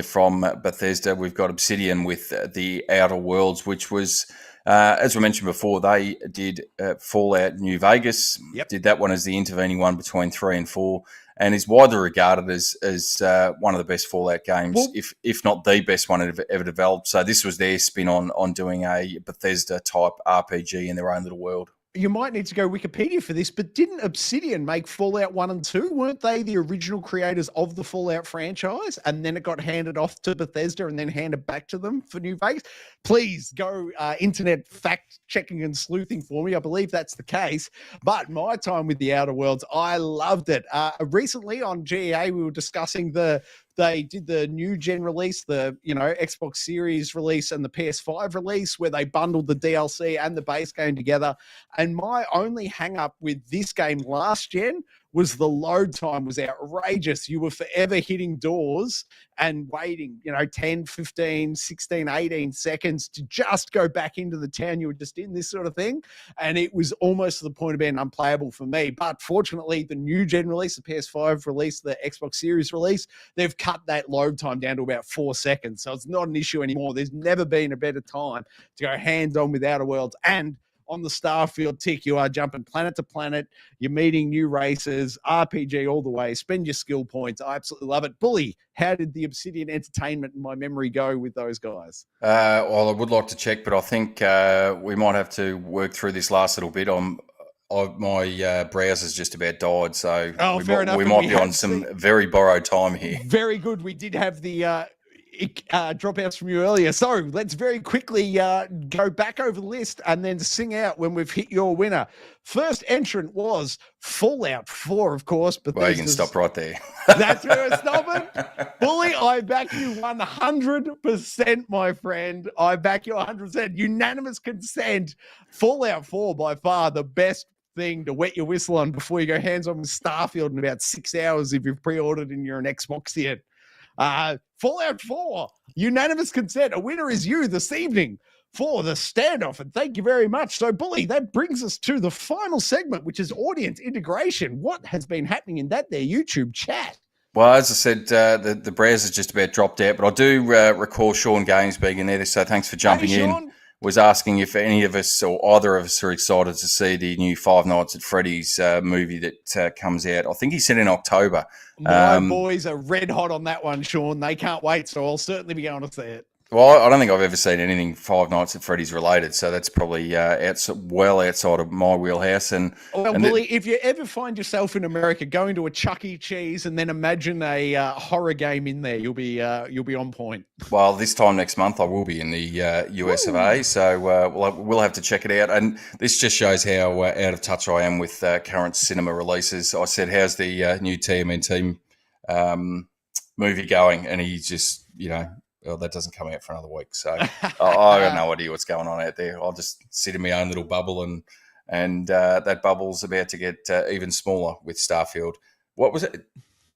[SPEAKER 2] from Bethesda, we've got Obsidian with the Outer Worlds, which was, as we mentioned before, they did Fallout New Vegas, did that one as the intervening one between 3 and 4, and is widely regarded as one of the best Fallout games, if not the best one ever developed. So this was their spin on doing a Bethesda-type RPG in their own little world.
[SPEAKER 1] You might need to go Wikipedia for this, but didn't Obsidian make Fallout 1 and 2? Weren't they the original creators of the Fallout franchise? And then it got handed off to Bethesda and then handed back to them for New Vegas? Please go internet fact-checking and sleuthing for me. I believe that's the case. But my time with the Outer Worlds, I loved it. Recently on G.E.A, we were discussing they did the new gen release, the Xbox Series release and the PS5 release, where they bundled the DLC and the base game together. And my only hang up with this game last gen was the load time was outrageous. You were forever hitting doors and waiting, 10, 15, 16, 18 seconds to just go back into the town you were just in, this sort of thing. And it was almost to the point of being unplayable for me. But fortunately, the new gen release, the PS5 release, the Xbox Series release, they've cut that load time down to about 4 seconds. So it's not an issue anymore. There's never been a better time to go hands-on with Outer Worlds. And on the Starfield tick, you are jumping planet to planet. You're meeting new races, RPG all the way. Spend your skill points. I absolutely love it. Bully, how did the Obsidian Entertainment and my memory go with those guys?
[SPEAKER 2] Well, I would like to check, but I think we might have to work through this last little bit. My browser's just about died, so we might be on some very borrowed time here.
[SPEAKER 1] Very good. We did have the dropouts from you earlier. So let's very quickly go back over the list and then sing out when we've hit your winner. First entrant was Fallout 4, of course. But
[SPEAKER 2] well, you can stop right there.
[SPEAKER 1] That's where we're stopping. Bully, I back you 100%, my friend. I back you 100%. Unanimous consent. Fallout 4, by far the best thing to wet your whistle on before you go hands-on with Starfield in about 6 hours if you've pre-ordered and you're an Xbox yet. Fallout 4, unanimous consent. A winner is you this evening for the Standoff, and thank you very much. So, Bully, that brings us to the final segment, which is audience integration. What has been happening in that there YouTube chat?
[SPEAKER 2] Well, as I said, the browser's just about dropped out, but I do recall Sean Games being in there, so thanks for jumping in. Was asking if any of us or either of us are excited to see the new Five Nights at Freddy's movie that comes out. I think he said in October.
[SPEAKER 1] My boys are red hot on that one, Sean. They can't wait, so I'll certainly be going to see it.
[SPEAKER 2] Well, I don't think I've ever seen anything Five Nights at Freddy's related, so that's probably well outside of my wheelhouse.
[SPEAKER 1] Bully, if you ever find yourself in America going to a Chuck E. Cheese and then imagine a horror game in there, you'll be on point.
[SPEAKER 2] Well, this time next month I will be in the US of A, so we'll have to check it out. And this just shows how out of touch I am with current cinema releases. I said, "How's the new TMNT movie going?" And he just, well, that doesn't come out for another week. So I got no idea what's going on out there. I'll just sit in my own little bubble and and that bubble's about to get even smaller with Starfield. What was it?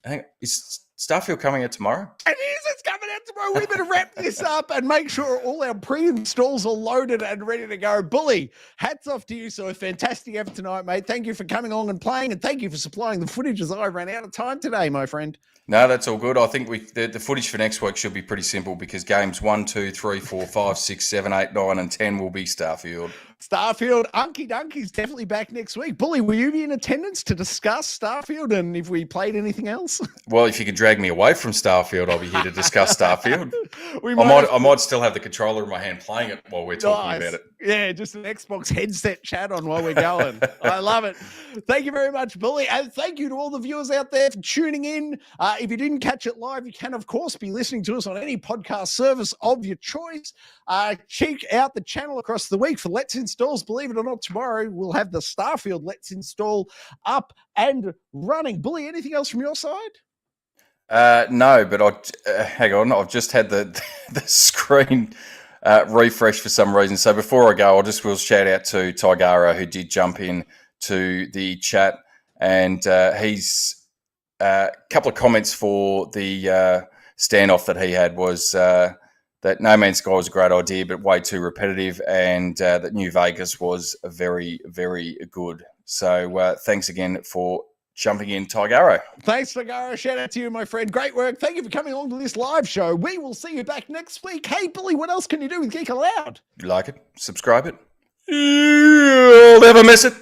[SPEAKER 2] I think is Starfield coming out tomorrow?
[SPEAKER 1] It is. It's coming out tomorrow. We better wrap this up and make sure all our pre-installs are loaded and ready to go. Bully, hats off to you. So a fantastic effort tonight, mate. Thank you for coming along and playing, and thank you for supplying the footage as I ran out of time today, my friend.
[SPEAKER 2] No, that's all good. I think the footage for next week should be pretty simple because games 1, 2, 3, 4, 5, 6, 7, 8, 9, and 10 will be Starfield.
[SPEAKER 1] Starfield, Unky Dunky's definitely back next week. Bully, will you be in attendance to discuss Starfield and if we played anything else?
[SPEAKER 2] Well, if you could drag me away from Starfield, I'll be here to discuss Starfield. I might still have the controller in my hand playing it while we're talking about it.
[SPEAKER 1] Yeah, just an Xbox headset chat on while we're going. I love it. Thank you very much, Bully. And thank you to all the viewers out there for tuning in. If you didn't catch it live, you can, of course, be listening to us on any podcast service of your choice. Check out the channel across the week for Let's Installs. Believe it or not, tomorrow we'll have the Starfield Let's Install up and running. Bully, anything else from your side?
[SPEAKER 2] No, but hang on. I've just had the screen refresh for some reason. So before I go, will shout out to Tigara, who did jump in to the chat, and he's a couple of comments for the standoff that he had was that No Man's Sky was a great idea, but way too repetitive, and that New Vegas was very, very good. So thanks again for jumping in, Tigaro.
[SPEAKER 1] Thanks, Tigaro. Shout out to you, my friend. Great work. Thank you for coming along to this live show. We will see you back next week. Hey, Billy, what else can you do with Geek Aloud?
[SPEAKER 2] If you like it, subscribe it. You'll never miss it.